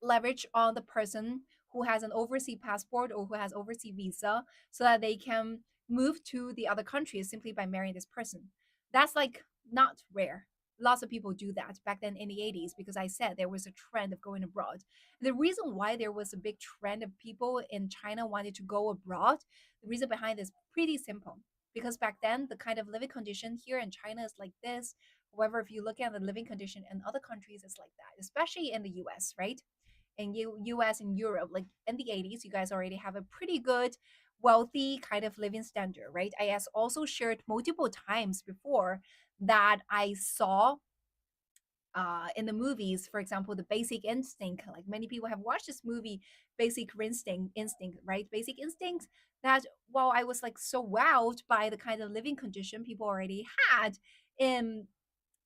Speaker 1: leverage on the person who has an overseas passport or who has overseas visa so that they can move to the other countries simply by marrying this person. That's like not rare. Lots of people do that back then in the 80s because I said there was a trend of going abroad. The reason why there was a big trend of people in China wanted to go abroad, the reason behind this pretty simple. Because back then the kind of living condition here in China is like this. However, if you look at the living condition in other countries, it's like that, especially in the US, right? In US and Europe, like in the 80s, you guys already have a pretty good, wealthy kind of living standard, right? I has also shared multiple times before that I saw in the movies, for example, the Basic Instinct. Like many people have watched this movie, Instinct, right? Basic Instinct. That while I was like so wowed by the kind of living condition people already had in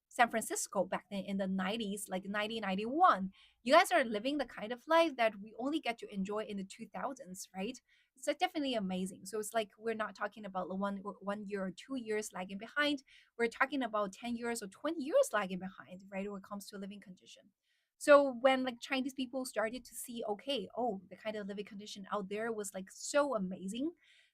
Speaker 1: San Francisco back then in the 90s, like 1991. You guys are living the kind of life that we only get to enjoy in the 2000s, right? It's like definitely amazing. So it's like we're not talking about the 1 year or 2 years lagging behind. We're talking about 10 years or 20 years lagging behind, right? When it comes to living condition. So when like Chinese people started to see, okay, oh, the kind of living condition out there was like so amazing,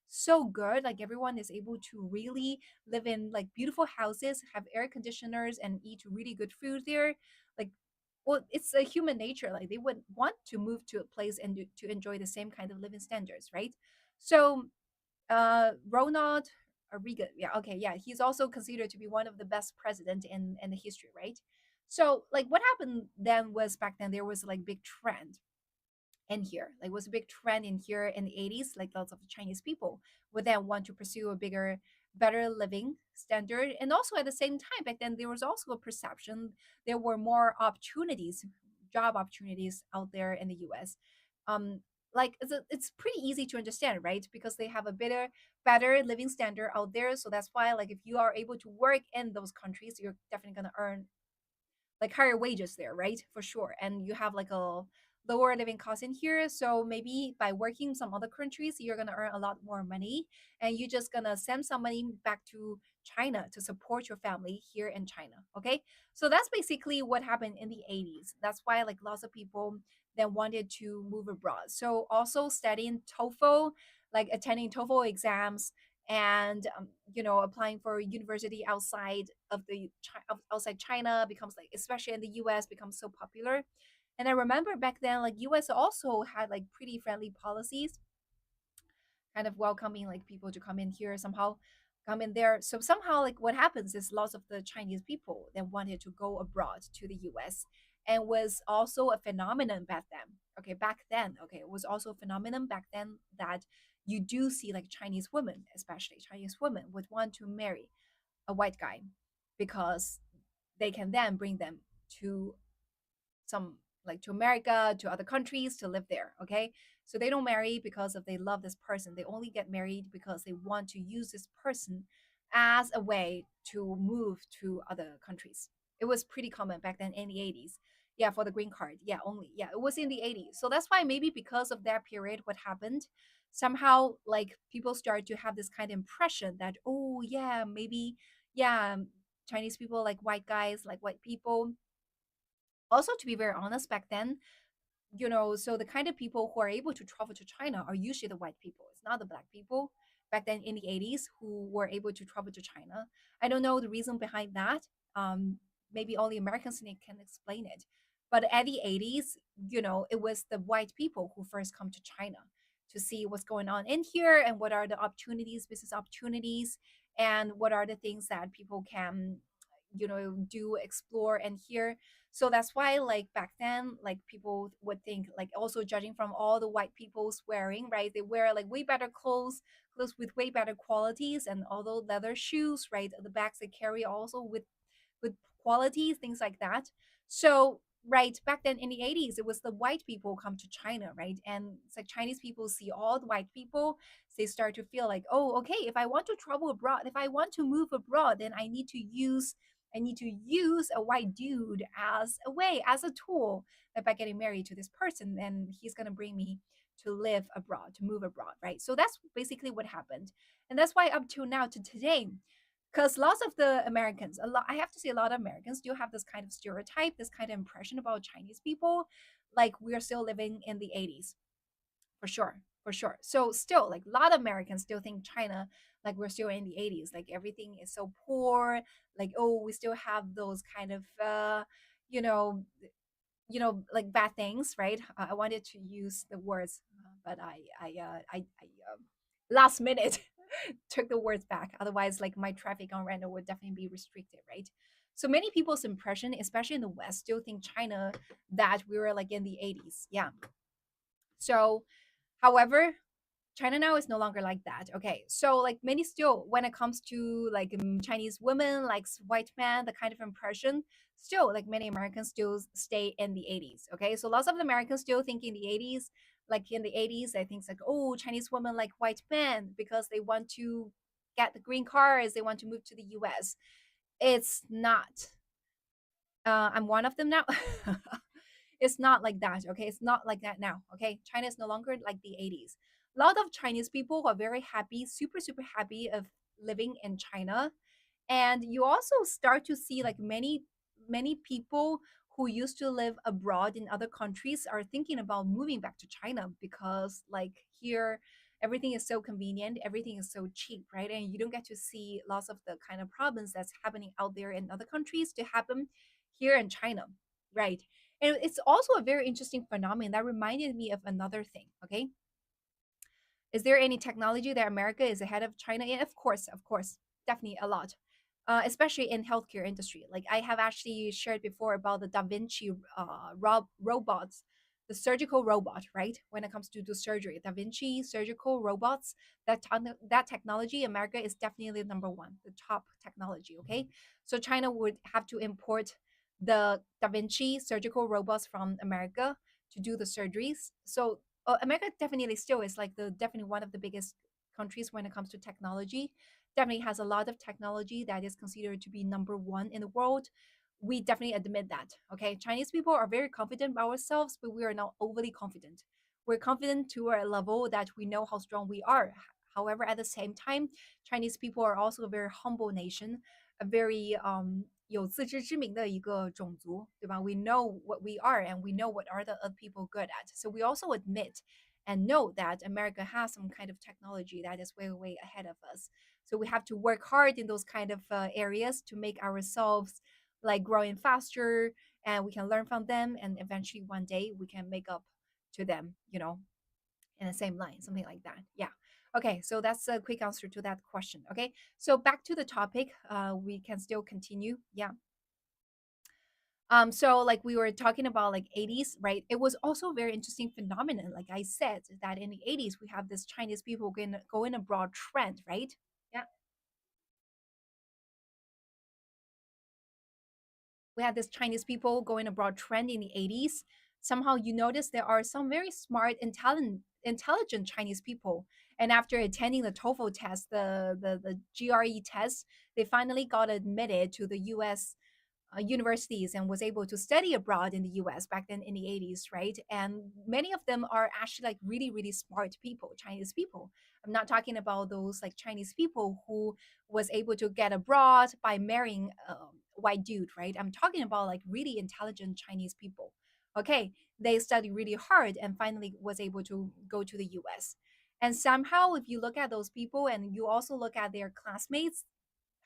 Speaker 1: so good. Like everyone is able to really live in like beautiful houses, have air conditioners, and eat really good food there. Like, well, it's a human nature. Like they would want to move to a place and to enjoy the same kind of living standards, right? So, Ronald Reagan, yeah, okay, yeah, he's also considered to be one of the best president in the history, right? So, like, what happened then was back then there was like big trend in here. Like was a big trend in here in the 80s. Like lots of Chinese people would then want to pursue a bigger, better living standard. And also at the same time, back then there was also a perception there were more opportunities, job opportunities out there in the US. Um, like it's pretty easy to understand, right? Because they have a better living standard out there. So that's why like if you are able to work in those countries, you're definitely gonna earn like higher wages there, right? For sure. And you have like a lower living costs in here. So maybe by working in some other countries, you're gonna earn a lot more money, and you're just gonna send some money back to China to support your family here in China. Okay, so that's basically what happened in the 80s. That's why like lots of people then wanted to move abroad. So also studying TOEFL, like attending TOEFL exams, and applying for university outside of outside China becomes like, especially in the US, becomes so popular. And I remember back then, like US also had like pretty friendly policies, kind of welcoming like people to come in here somehow, come in there. So somehow like what happens is lots of the Chinese people then wanted to go abroad to the US, and was also a phenomenon back then. Okay, back then, okay, it was also a phenomenon back then that you do see like Chinese women, especially Chinese women, would want to marry a white guy because they can then bring them to some, like to America, to other countries to live there. Okay. So they don't marry because of they love this person. They only get married because they want to use this person as a way to move to other countries. It was pretty common back then in the 80s. Yeah, for the green card. Yeah, only. Yeah, it was in the 80s. So that's why maybe because of that period, what happened, somehow like people start to have this kind of impression that, oh, yeah, maybe, yeah, Chinese people like white guys, like white people. Also, to be very honest, back then, so the kind of people who are able to travel to China are usually the white people. It's not the black people back then in the 80s who were able to travel to China. I don't know the reason behind that. Maybe only Americans can explain it. But at the 80s, it was the white people who first come to China to see what's going on in here and what are the opportunities, business opportunities, and what are the things that people can, do, explore, and hear. So that's why like back then, like people would think, like also judging from all the white people's wearing, right, they wear like way better clothes with way better qualities, and all those leather shoes, right, the bags they carry also with quality, things like that. So right back then in the 80s, it was the white people come to China, right, and it's like Chinese people see all the white people, they start to feel like, oh, okay, if I want to travel abroad, if I want to move abroad, then I need to use a white dude as a way, as a tool, that by getting married to this person, then he's going to bring me to live abroad, to move abroad, right? So that's basically what happened. And that's why up to now, to today, because lots of the Americans, a lot, I have to say, a lot of Americans do have this kind of stereotype, this kind of impression about Chinese people, like we're still living in the 80s, for sure, for sure. So still, like a lot of Americans still think China, like we're still in the 80s, like everything is so poor, like, oh, we still have those kind of you know like bad things, right? I wanted to use the words, but I last minute took the words back. Otherwise, like my traffic on Randall would definitely be restricted, right? So many people's impression, especially in the West, still think China, that we were like in the 80s. Yeah. So, however, China now is no longer like that. Okay, so like many still, when it comes to like Chinese women, like white men, the kind of impression, still like many Americans still stay in the 80s. Okay, so lots of the Americans still think in the 80s, like in the 80s, I think it's like, oh, Chinese women like white men because they want to get the green cards, they want to move to the US. It's not. I'm one of them now. It's not like that. Okay, it's not like that now. Okay, China is no longer like the 80s. A lot of Chinese people are very happy, super super happy of living in China. And you also start to see like many people who used to live abroad in other countries are thinking about moving back to China, because like here everything is so convenient, everything is so cheap, right, and you don't get to see lots of the kind of problems that's happening out there in other countries to happen here in China, right? And it's also a very interesting phenomenon that reminded me of another thing. Okay, is there any technology that America is ahead of China in? Of course, definitely a lot, especially in healthcare industry. Like I have actually shared before about the Da Vinci robots, the surgical robot, right? When it comes to do surgery, Da Vinci surgical robots, that technology, America is definitely number one, the top technology. Okay, so China would have to import the Da Vinci surgical robots from America to do the surgeries. So America definitely still is like the definitely one of the biggest countries when it comes to technology. Definitely has a lot of technology that is considered to be number one in the world. we definitely admit that. Okay, Chinese people are very confident about ourselves, but we are not overly confident. We're confident to a level that we know how strong we are. However, at the same time, Chinese people are also a very humble nation, a very 有自知之明的一个种族，对吧？ We know what we are and we know what are the other people good at. So we also admit and know that America has some kind of technology that is way, way ahead of us. So we have to work hard in those kind of areas to make ourselves like growing faster, and we can learn from them, and eventually one day we can make up to them, in the same line, something like that. Yeah. Okay, so that's a quick answer to that question. Okay, so back to the topic. We can still continue. Yeah. So like we were talking about like 80s, right? It was also a very interesting phenomenon. Like I said, that in the 80s we have this Chinese people going abroad trend, right? Yeah. We had this Chinese people going abroad trend in the 80s. Somehow you notice there are some very smart, intelligent Chinese people. And after attending the TOEFL test, the GRE test, they finally got admitted to the US universities and was able to study abroad in the US back then in the 80s, right? And many of them are actually like really, really smart people, Chinese people. I'm not talking about those like Chinese people who was able to get abroad by marrying a white dude, right? I'm talking about like really intelligent Chinese people. Okay, they studied really hard and finally was able to go to the US. And somehow, if you look at those people and you also look at their classmates,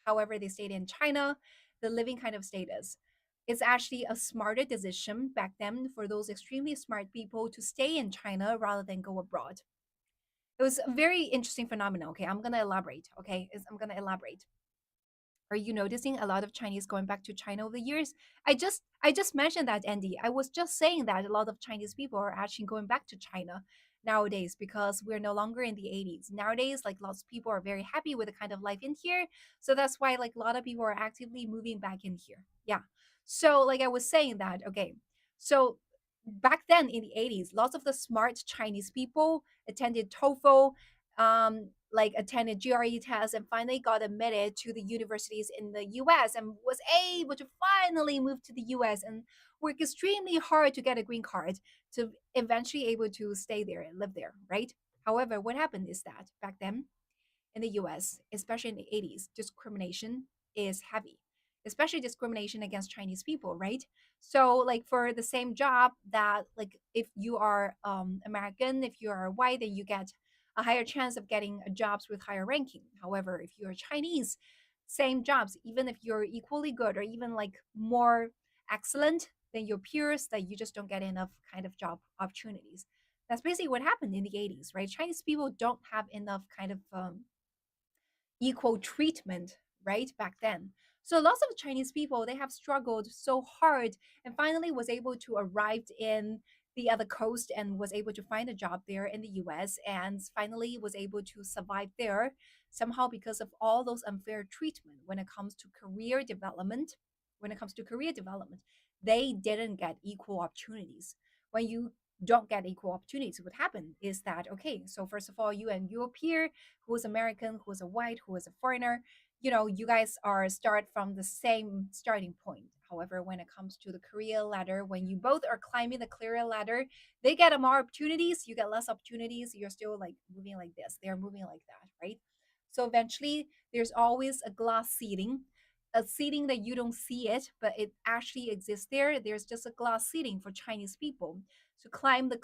Speaker 1: however they stayed in China, the living kind of status. It's actually a smarter decision back then for those extremely smart people to stay in China rather than go abroad. It was a very interesting phenomenon. Okay, I'm gonna elaborate. Okay, I'm gonna elaborate. Are you noticing a lot of Chinese going back to China over the years? I just mentioned that, Andy. I was just saying that a lot of Chinese people are actually going back to China nowadays because we're no longer in the 80s. Nowadays, like lots of people are very happy with the kind of life in here. So that's why like a lot of people are actively moving back in here. Yeah. So like I was saying that, okay. So back then in the 80s, lots of the smart Chinese people attended TOEFL, like attended GRE tests and finally got admitted to the universities in the US and was able to finally move to the US and work extremely hard to get a green card to eventually able to stay there and live there, right? However, what happened is that back then in the US, especially in the 80s, discrimination is heavy, especially discrimination against Chinese people, right? So, like for the same job, that like if you are American, if you are white, then you get a higher chance of getting jobs with higher ranking. However, if you're Chinese, same jobs, even if you're equally good or even like more excellent than your peers, that you just don't get enough kind of job opportunities. That's basically what happened in the 80s, right? Chinese people don't have enough kind of equal treatment, right? Back then. So lots of Chinese people, they have struggled so hard and finally was able to arrive in the other coast and was able to find a job there in the US and finally was able to survive there somehow because of all those unfair treatment when it comes to career development. When it comes to career development, they didn't get equal opportunities. When you don't get equal opportunities, what happened is that okay, so first of all, you and your peer who is American, who is a white, who is a foreigner, you guys are start from the same starting point. However, when it comes to the career ladder, when you both are climbing the career ladder, they get more opportunities, you get less opportunities, you're still like moving like this, they're moving like that, right? So eventually there's always a glass ceiling, a ceiling that you don't see it, but it actually exists there. There's just a glass ceiling for Chinese people to climb the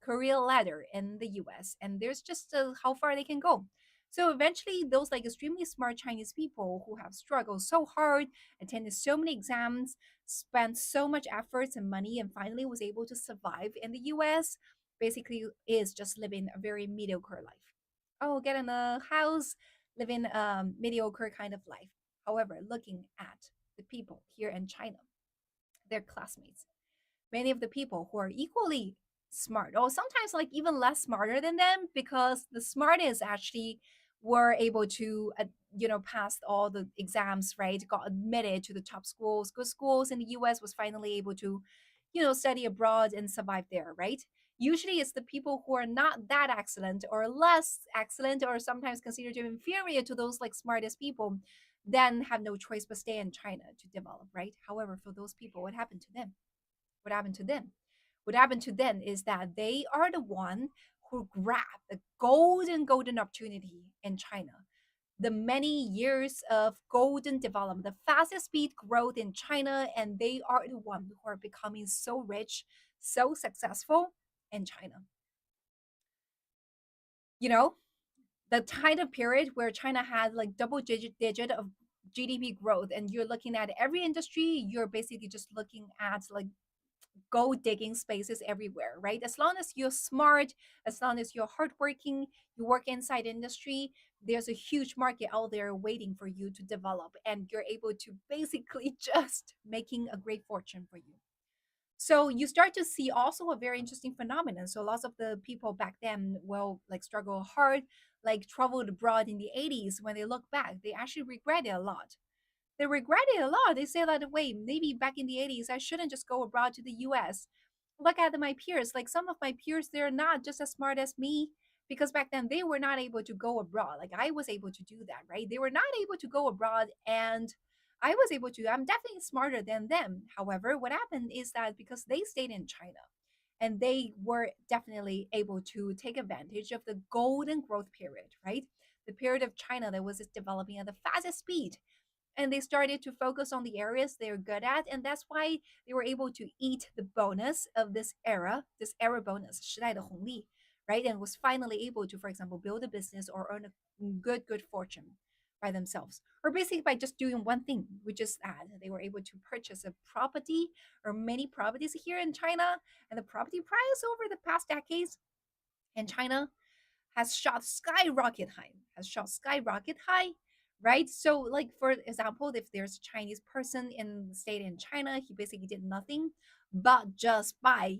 Speaker 1: career ladder in the US. And there's just how far they can go. So eventually, those like extremely smart Chinese people who have struggled so hard, attended so many exams, spent so much efforts and money, and finally was able to survive in the US, basically is just living a very mediocre life. Oh, get in a house, living a mediocre kind of life. However, looking at the people here in China, their classmates, many of the people who are equally smart or sometimes like even less smarter than them because the smartest actually were able to pass all the exams, right, got admitted to the top schools, good schools in the US, was finally able to study abroad and survive there, right? Usually it's the people who are not that excellent or less excellent or sometimes considered to be inferior to those like smartest people. then have no choice but stay in China to develop, right? However, for those people, what happened to them? What happened to them? What happened to them is that they are the one who grabbed the golden opportunity in China, the many years of golden development, the fastest speed growth in China, and they are the one who are becoming so rich, so successful in China. You know, the kind of period where China had like double digit of GDP growth, and you're looking at every industry, you're basically just looking at like gold digging spaces everywhere, right? As long as you're smart, as long as you're hardworking, you work inside industry, there's a huge market out there waiting for you to develop, and you're able to basically just making a great fortune for you. So you start to see also a very interesting phenomenon. So lots of the people back then will like struggle hard, like traveled abroad in the 80s. When they look back, they actually regret it a lot. They regret it a lot. They say that, wait, maybe back in the 80s, I shouldn't just go abroad to the US. Look at my peers. Like some of my peers, they're not just as smart as me because back then they were not able to go abroad. Like I was able to do that, right? They were not able to go abroad and I was able to. I'm definitely smarter than them. However, what happened is that because they stayed in China and they were definitely able to take advantage of the golden growth period, right? The period of China that was developing at the fastest speed, and they started to focus on the areas they're good at, and that's why they were able to eat the bonus of this era bonus 时代的红利, right? And was finally able to, for example, build a business or earn a good fortune by themselves, or basically by just doing one thing, which is that they were able to purchase a property or many properties here in China, and the property price over the past decades in China has shot skyrocket high, right? So, like for example, if there's a Chinese person in stayed in China, he basically did nothing but just buy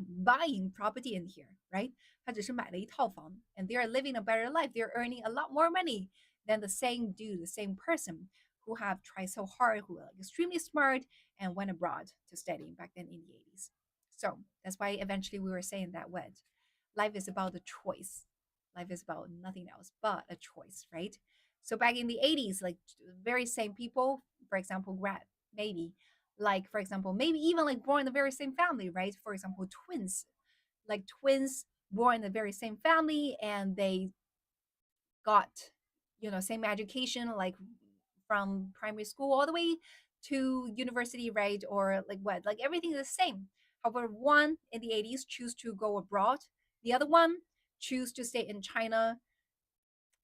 Speaker 1: buying property in here, right? 他只是买了一套房 and they are living a better life. They're earning a lot more money than the same dude, the same person who have tried so hard, who are like extremely smart and went abroad to study back then in the 80s. So that's why eventually we were saying that what life is about the choice. Life is about nothing else but a choice, right? So back in the 80s, like very same people, for example, grad, maybe, like for example, maybe even like born in the very same family, right? For example, twins, like twins born in the very same family, and they got, same education, like from primary school all the way to university, right? Or like what, like everything is the same. However, one in the 80s choose to go abroad, the other one choose to stay in China.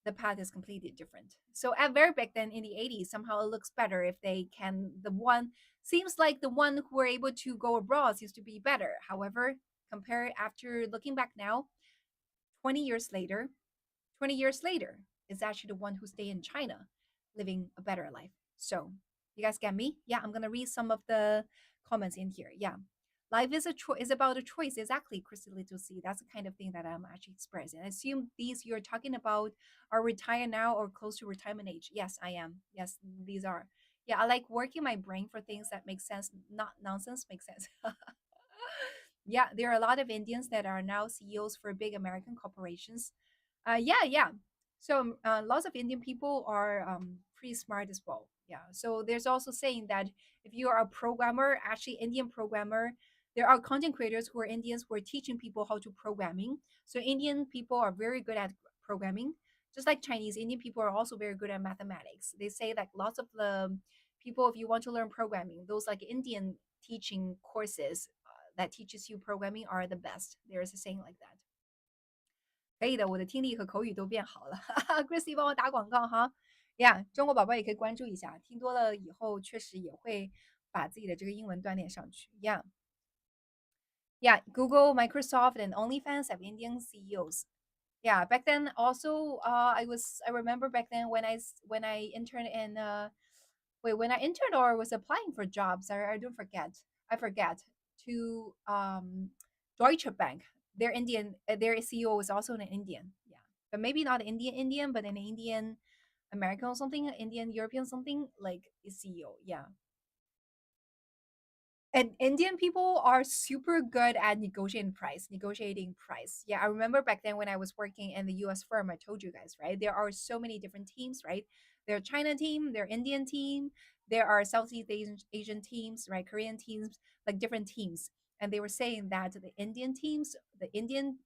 Speaker 1: The path is completely different. So at very back then in the 80s, somehow it looks better if they can. The one seems like the one who were able to go abroad seems to be better. However, compare after looking back now, 20 years later, 20 years later, is actually the one who stay in China, living a better life. So you guys get me? Yeah, I'm gonna read some of the comments in here. Yeah. Life is is about a choice. Exactly, Christy Little C. That's the kind of thing that I'm actually expressing. I assume these you're talking about are retired now or close to retirement age. Yes, I am. Yes, these are. Yeah, I like working my brain for things that make sense, not nonsense, make sense. Yeah, there are a lot of Indians that are now CEOs for big American corporations. Yeah. So lots of Indian people are pretty smart as well. Yeah. So there's also saying that if you are a programmer, actually Indian programmer, there are content creators who are Indians who are teaching people how to programming. So Indian people are very good at programming, just like Chinese. Indian people are also very good at mathematics. They say that lots of the people, if you want to learn programming, those like Indian teaching courses that teaches you programming are the best. There is a saying like that. 可以的，我的听力和口语都变好了。Chrissy 帮我打广告哈，呀，中国宝宝也可以关注一下，听多了以后确实也会把自己的这个英文锻炼上去。Yeah, Google, Microsoft, and OnlyFans have Indian CEOs. Yeah, back then also, I remember back then when I interned in when I interned or was applying for jobs, I don't forget, I forget to Deutsche Bank. Their Indian, their CEO was also an Indian. Yeah, but maybe not Indian, but an Indian American or something, Indian European something like a CEO. Yeah, and Indian people are super good at negotiating price. Yeah, I remember back then when I was working in the US firm, I told you guys, right? There are so many different teams, right? There are China team, there are Indian team, there are Southeast Asian teams, right? Korean teams, like different teams. And they were saying that the Indian teams, the Indian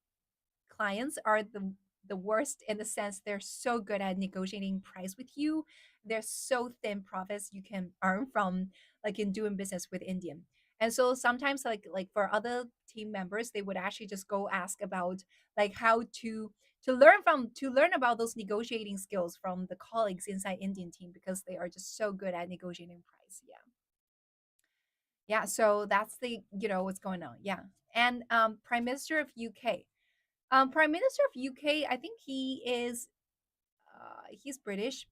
Speaker 1: clients are the worst in the sense they're so good at negotiating price with you. They're so thin profits you can earn from like in doing business with Indian. And so sometimes like for other team members, they would actually just go ask about like how to learn about those negotiating skills from the colleagues inside Indian team because they are just so good at negotiating price. Yeah. Yeah, so that's the what's going on. Yeah. And Prime Minister of UK. Prime Minister of UK, I think he's British,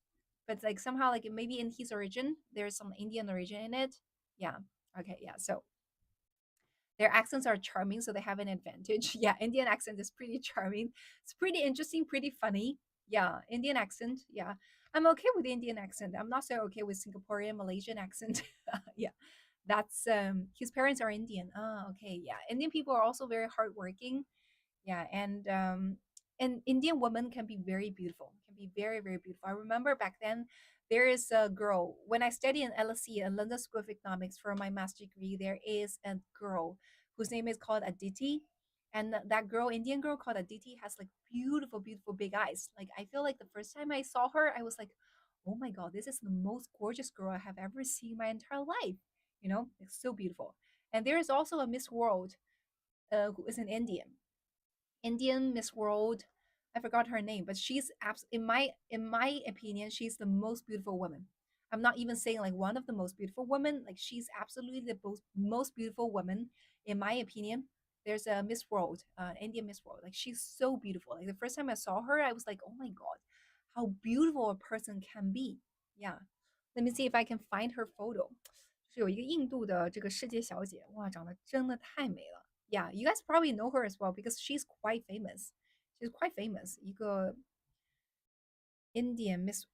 Speaker 1: but like somehow like maybe in his origin there's some Indian origin in it. Yeah. Okay. Yeah. So their accents are charming, so they have an advantage. Yeah, Indian accent is pretty charming. It's pretty interesting, pretty funny. Yeah, Indian accent. Yeah, I'm okay with Indian accent. I'm not so okay with Singaporean Malaysian accent. Yeah, that's his parents are Indian. Oh, okay. Yeah, Indian people are also very hardworking. Yeah, and Indian women can be very beautiful, can be very, very beautiful. I remember back then there is a girl when I studied in LSE, in London School of Economics, for my master's degree. There is a girl whose name is called Aditi, and that girl, Indian girl called Aditi, has like beautiful, beautiful big eyes. Like I feel like the first time I saw her, I was like, oh my god, this is the most gorgeous girl I have ever seen in my entire life. It's so beautiful. And there is also a Miss World, who is an Indian Miss World. I forgot her name, but she's in my opinion, she's the most beautiful woman. I'm not even saying like one of the most beautiful women. Like she's absolutely the most beautiful woman in my opinion. There's a Miss World, Indian Miss World. Like she's so beautiful. Like the first time I saw her, I was like, oh my god, how beautiful a person can be. Yeah, let me see if I can find her photo. 是有一个印度的这个世界小姐，哇，长得真的太美了。Yeah, you guys probably know her as well because she's quite famous. She's quite famous. 一个 Indian Miss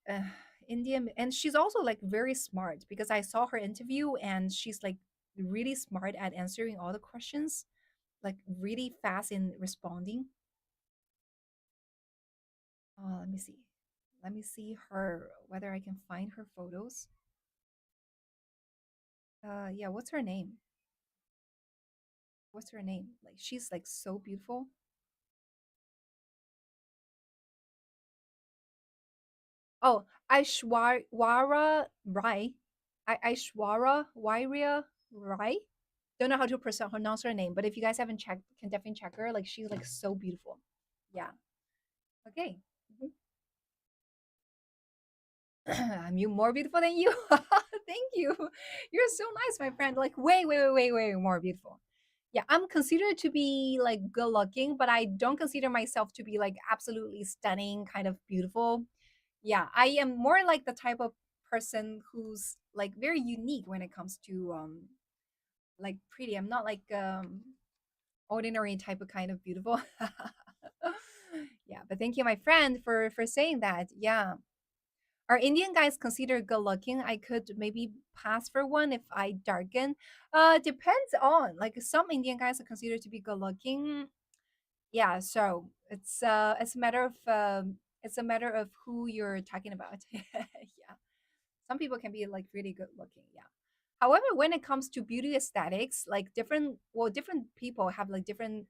Speaker 1: Indian, and she's also like very smart because I saw her interview and she's like really smart at answering all the questions, like really fast in responding. Let me see. Let me see her whether I can find her photos. Yeah, what's her name? What's her name? Like she's like so beautiful. Oh, Aishwarya Rai. Aishwarya Wairia Rai. Don't know how to pronounce her name, but if you guys haven't checked, can definitely check her. Like she's like so beautiful. Yeah. Okay. Mhm. I'm you more beautiful than you. Thank you. You're so nice, my friend. Like way, way, way, way, way more beautiful. Yeah, I'm considered to be like good looking, but I don't consider myself to be like absolutely stunning, kind of beautiful. Yeah, I am more like the type of person who's like very unique when it comes to like pretty. I'm not like ordinary type of kind of beautiful. Yeah, but thank you, my friend, for saying that. Yeah. Are Indian guys considered good looking? I could maybe pass for one if I darken. Depends on like some Indian guys are considered to be good looking. Yeah, so it's a matter of who you're talking about. Yeah, some people can be like really good looking. Yeah. However, when it comes to beauty aesthetics, like different people have like different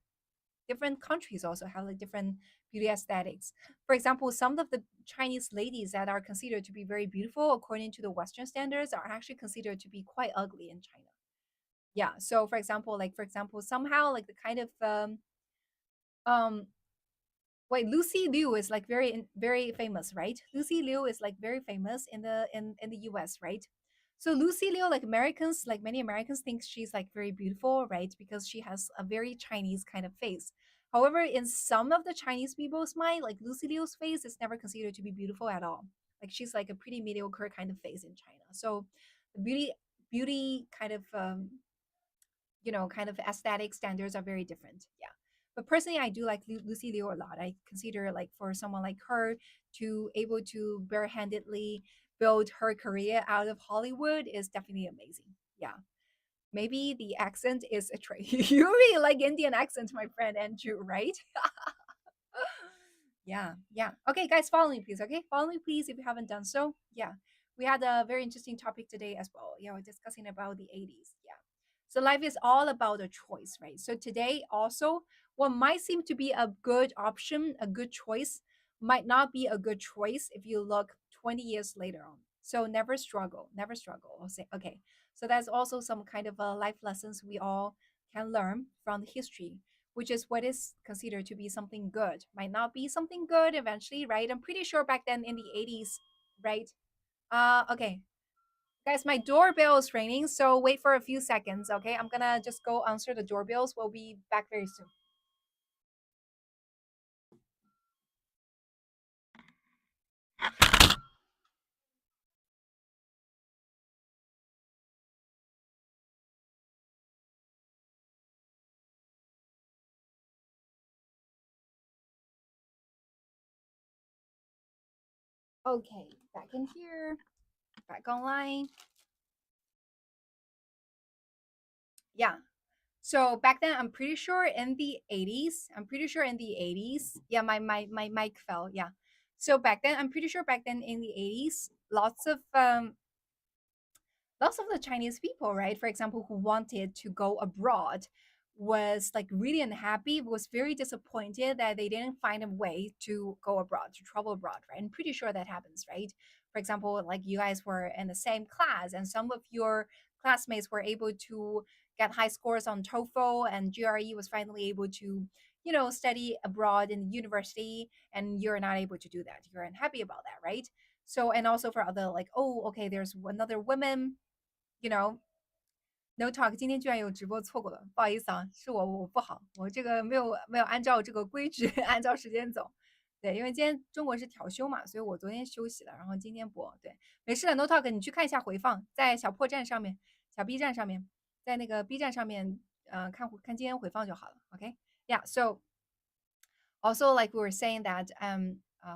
Speaker 1: countries also have like different beauty aesthetics. For example, some of the Chinese ladies that are considered to be very beautiful according to the Western standards are actually considered to be quite ugly in China. Yeah. So for example, somehow like the kind of um wait, Lucy Liu is like very famous, right? Lucy Liu is like very famous in the US, right? So Lucy Liu, like Americans, like many Americans think she's like very beautiful, right? Because she has a very Chinese kind of face. However, in some of the Chinese people's mind, like Lucy Liu's face is never considered to be beautiful at all. Like she's like a pretty mediocre kind of face in China. So the beauty kind of kind of aesthetic standards are very different. Yeah. But personally, I do like Lucy Liu a lot. I consider like for someone like her to able to barehandedly build her career out of Hollywood is definitely amazing. Yeah. Maybe the accent is a trait. You really like Indian accent, my friend Andrew, right? Yeah, yeah. Okay, guys, follow me, please. Okay, follow me, please, if you haven't done so. Yeah, we had a very interesting topic today as well. Yeah, we're discussing about the 80s. Yeah. So life is all about a choice, right? So today also, what might seem to be a good option, a good choice, might not be a good choice if you look 20 years later on. So never struggle, never struggle. I'll say, okay. So that's also some kind of life lessons we all can learn from the history, which is what is considered to be something good. Might not be something good eventually, right? I'm pretty sure back then in the 80s, right? Okay. Guys, my doorbell is ringing, so wait for a few seconds, okay? I'm gonna just go answer the doorbells. We'll be back very soon. Okay, back in here, back online. Yeah. So back then, I'm pretty sure in the 80s, I'm pretty sure in the 80s, yeah, my mic fell. Yeah. So back then, I'm pretty sure back then in the 80s, lots of the Chinese people, right, for example, who wanted to go abroad was like really unhappy, was very disappointed that they didn't find a way to go abroad, to travel abroad, right? I'm pretty sure that happens, right? For example, like you guys were in the same class and some of your classmates were able to get high scores on TOEFL and GRE was finally able to, study abroad in university and you're not able to do that. You're unhappy about that, right? So, and also for other like, oh, okay, there's another woman you know No Talk 今天居然有直播错过了，不好意思啊，是我不好，我这个没有按照这个规矩按照时间走。对，因为今天中国是调休嘛，所以我昨天休息了，然后今天播。对，没事的，No Talk，你去看一下回放，在小破站上面、小 B 站上面，在那个 B 站上面，看今天回放就好了。OK，Yeah，so also like we were saying that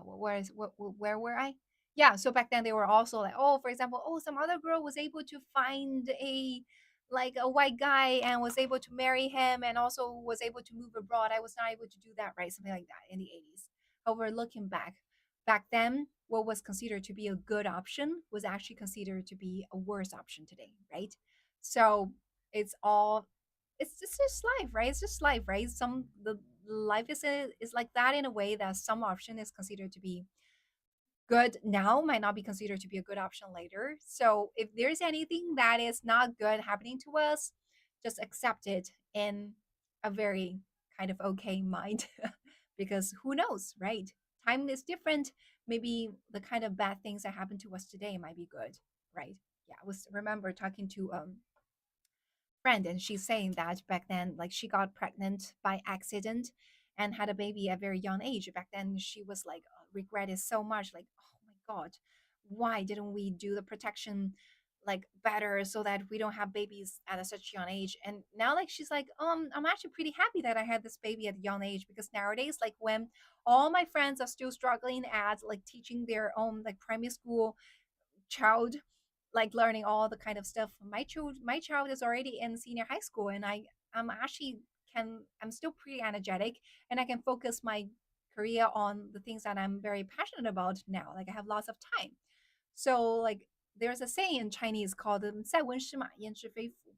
Speaker 1: where were I? Yeah, so back then they were also like, oh, for example, oh, some other girl was able to find a white guy and was able to marry him and also was able to move abroad. I was not able to do that, right? Something like that in the 80s. However, looking back then what was considered to be a good option was actually considered to be a worse option today, right? So it's all it's just life, right? It's just life, right? Some the life is like that in a way that some option is considered to be good now might not be considered to be a good option later. So if there's anything that is not good happening to us, just accept it in a very kind of okay mind because who knows, right? Time is different. Maybe the kind of bad things that happen to us today might be good, right? Yeah, I was remember talking to friend and she's saying that back then like she got pregnant by accident and had a baby at a very young age. Back then she was like regretted so much, like, oh my god, why didn't we do the protection like better so that we don't have babies at a such young age. And now like she's like, I'm actually pretty happy that I had this baby at a young age because nowadays like when all my friends are still struggling at like teaching their own like primary school child, like learning all the kind of stuff. My child is already in senior high school and I'm actually I'm still pretty energetic and I can focus my career on the things that I'm very passionate about now. Like I have lots of time. So like there's a saying in Chinese called 塞翁失马焉知非福.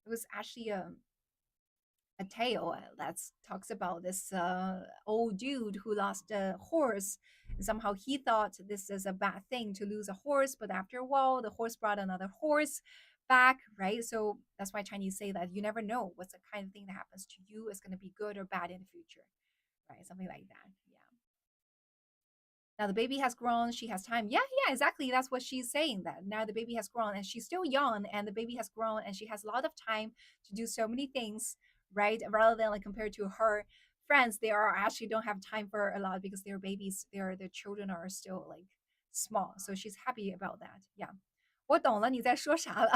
Speaker 1: It was actually a tale that talks about this old dude who lost a horse. Somehow he thought this is a bad thing to lose a horse, but after a while, the horse brought another horse back, right? So that's why Chinese say that you never know what's the kind of thing that happens to you is going to be good or bad in the future, right? Something like that. Yeah. Now the baby has grown, she has time. Yeah, yeah, exactly. That's what she's saying. That now the baby has grown and she's still young, and the baby has grown and she has a lot of time to do so many things, right? Rather than like compared to her friends, they are actually don't have time for a lot because their babies, their children are still like small. So she's happy about that. Yeah. 我懂了你在说啥了，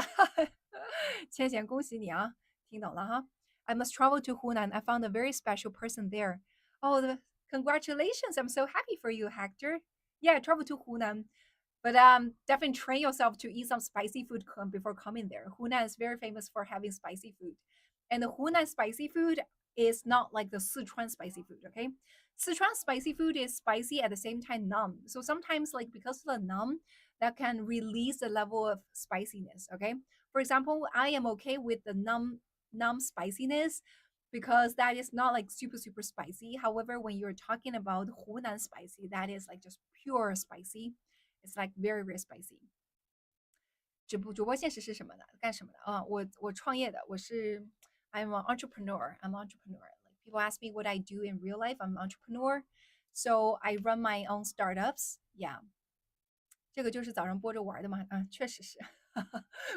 Speaker 1: 千贤，恭喜你啊，听懂了哈。I must travel to Hunan. I found a very special person there. Oh, congratulations! I'm so happy for you, Hector. Yeah, travel to Hunan, but definitely train yourself to eat some spicy food before coming there. Hunan is very famous for having spicy food, and the Hunan spicy food is not like the Sichuan spicy food, okay? Sichuan spicy food is spicy at the same time numb. So sometimes, like because of the numb, that can release the level of spiciness, okay? For example, I am okay with the numb spiciness because that is not like super spicy. However, when you're talking about Hunan spicy, that is like just pure spicy. It's like very spicy. 主播现实是什么的？干什么的？我创业的，I'm an entrepreneur. I'm an entrepreneur. Like people ask me what I do in real life. I'm an entrepreneur. So I run my own startups. Yeah. 这个就是早上播着玩的嘛，确实是，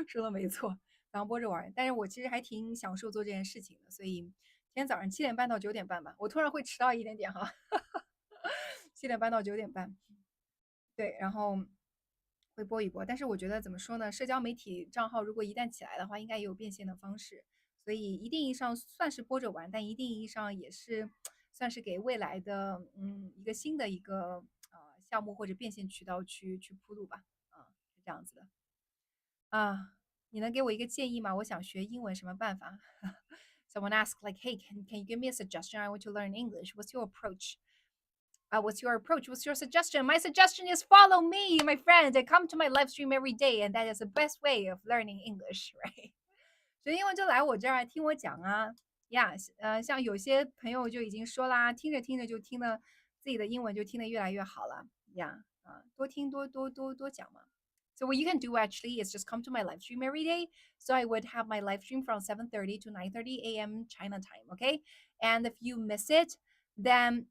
Speaker 1: 说的没错，早上播着玩。但是我其实还挺享受做这件事情的，所以今天早上7点半到9点半吧，我突然会迟到一点点哈，7点半到9点半，对，然后会播一播。但是我觉得怎么说呢，社交媒体账号如果一旦起来的话，应该也有变现的方式，所以一定意义上算是播着玩，但一定意义上也是算是给未来的一个新的一个项目或者变现渠道去铺路吧，是这样子的你能给我一个建议吗？我想学英文，什么办法？Someone asked like, "Hey, can you give me a suggestion? I want to learn English. What's your approach?" What's your approach? What's your suggestion? My suggestion is follow me, my friend, and come to my live stream every day, and that is the best way of learning English, right? 学英文就来我这儿听我讲啊呀，像有些朋友就已经说啦，听着听着就听得自己的英文就听得越来越好了呀多听多讲嘛。So what you can do actually is just come to my live stream every day. So I would have my live stream from 7:30 to 9:30 a.m. China time, okay? And if you miss it, then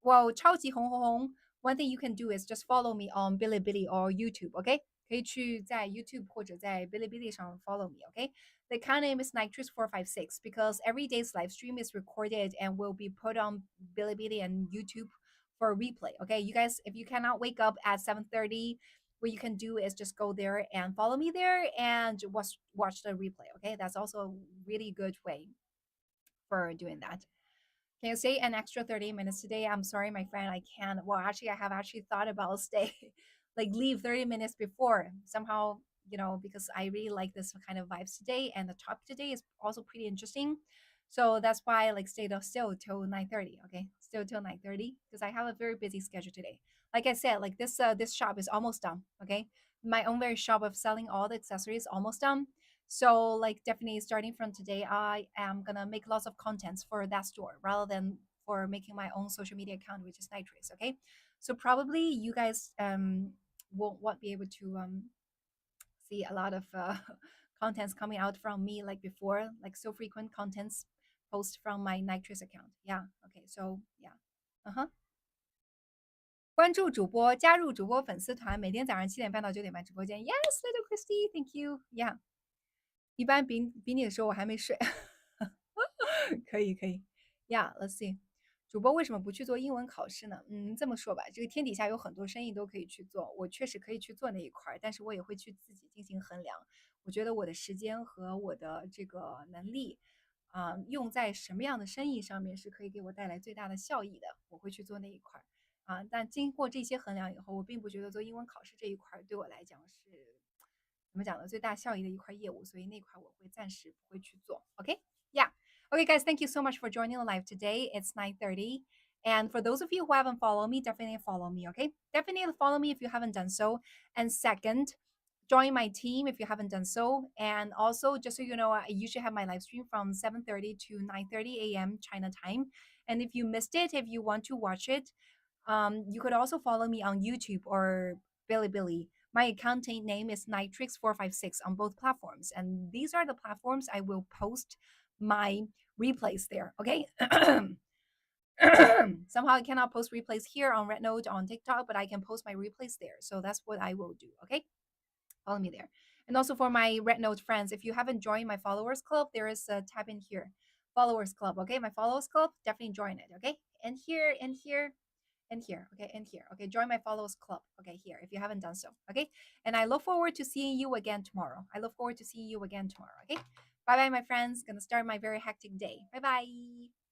Speaker 1: well, 超级红红红 one thing you can do is just follow me on Bilibili or YouTube, okay? 可以去在 YouTube 或者在 Bilibili 上 follow me, okay? The account name is Nitrous456 because every day's live stream is recorded and will be put on Bilibili and YouTube for a replay, okay? You guys, if you cannot wake up at 7:30, what you can do is just go there and follow me there and watch the replay, okay? That's also a really good way for doing that. Can you stay an extra 30 minutes today? I'm sorry, my friend, I can't. Well, actually, I have actually thought about stay, like leave 30 minutes before somehow, because I really like this kind of vibes today, and the topic today is also pretty interesting. So that's why I like stayed still till 9:30. Okay, still till 9:30 because I have a very busy schedule today. Like I said, like this shop is almost done. Okay, my own very shop of selling all the accessories almost done. So like definitely starting from today, I am gonna make lots of contents for that store rather than for making my own social media account, which is Nitrous. Okay, so probably you guys won't be able to see a lot of contents coming out from me like before, like so frequent contents post from my Nitrous account. Yeah. Okay. So yeah. 关注主播，加入主播粉丝团，每天早上7点半到9点半直播间。Yes, little Christy, thank you. Yeah. 一般比你的时候我还没睡，可以，Yeah，let's see，主播为什么不去做英文考试呢？这么说吧，这个天底下有很多生意都可以去做，我确实可以去做那一块，但是我也会去自己进行衡量。我觉得我的时间和我的这个能力，用在什么样的生意上面是可以给我带来最大的效益的，我会去做那一块。但经过这些衡量以后，我并不觉得做英文考试这一块对我来讲是怎么讲呢？最大效益的一块业务，所以那块我会暂时不会去做。OK，Yeah。Okay, guys, thank you so much for joining the live today. It's 9:30. And for those of you who haven't followed me, definitely follow me, okay? Definitely follow me if you haven't done so. And second, join my team if you haven't done so. And also, just so you know, I usually have my live stream from 7:30 to 9:30 a.m. China time. And if you missed it, if you want to watch it, you could also follow me on YouTube or Bilibili. My account name is Nitrix456 on both platforms. And these are the platforms I will post my replays there. Okay. Somehow I cannot post replays here on Red Note on TikTok, but I can post my replays there. So that's what I will do. Okay. Follow me there. And also for my Red Note friends, if you haven't joined my followers club, there is a tab in here. Followers club. Okay. My followers club, definitely join it. Okay. And here, and here, and here. Okay. And here. Okay. Join my followers club. Okay. Here, if you haven't done so. Okay. And I look forward to seeing you again tomorrow. Okay. Bye bye, my friends. Gonna start my very hectic day. Bye bye.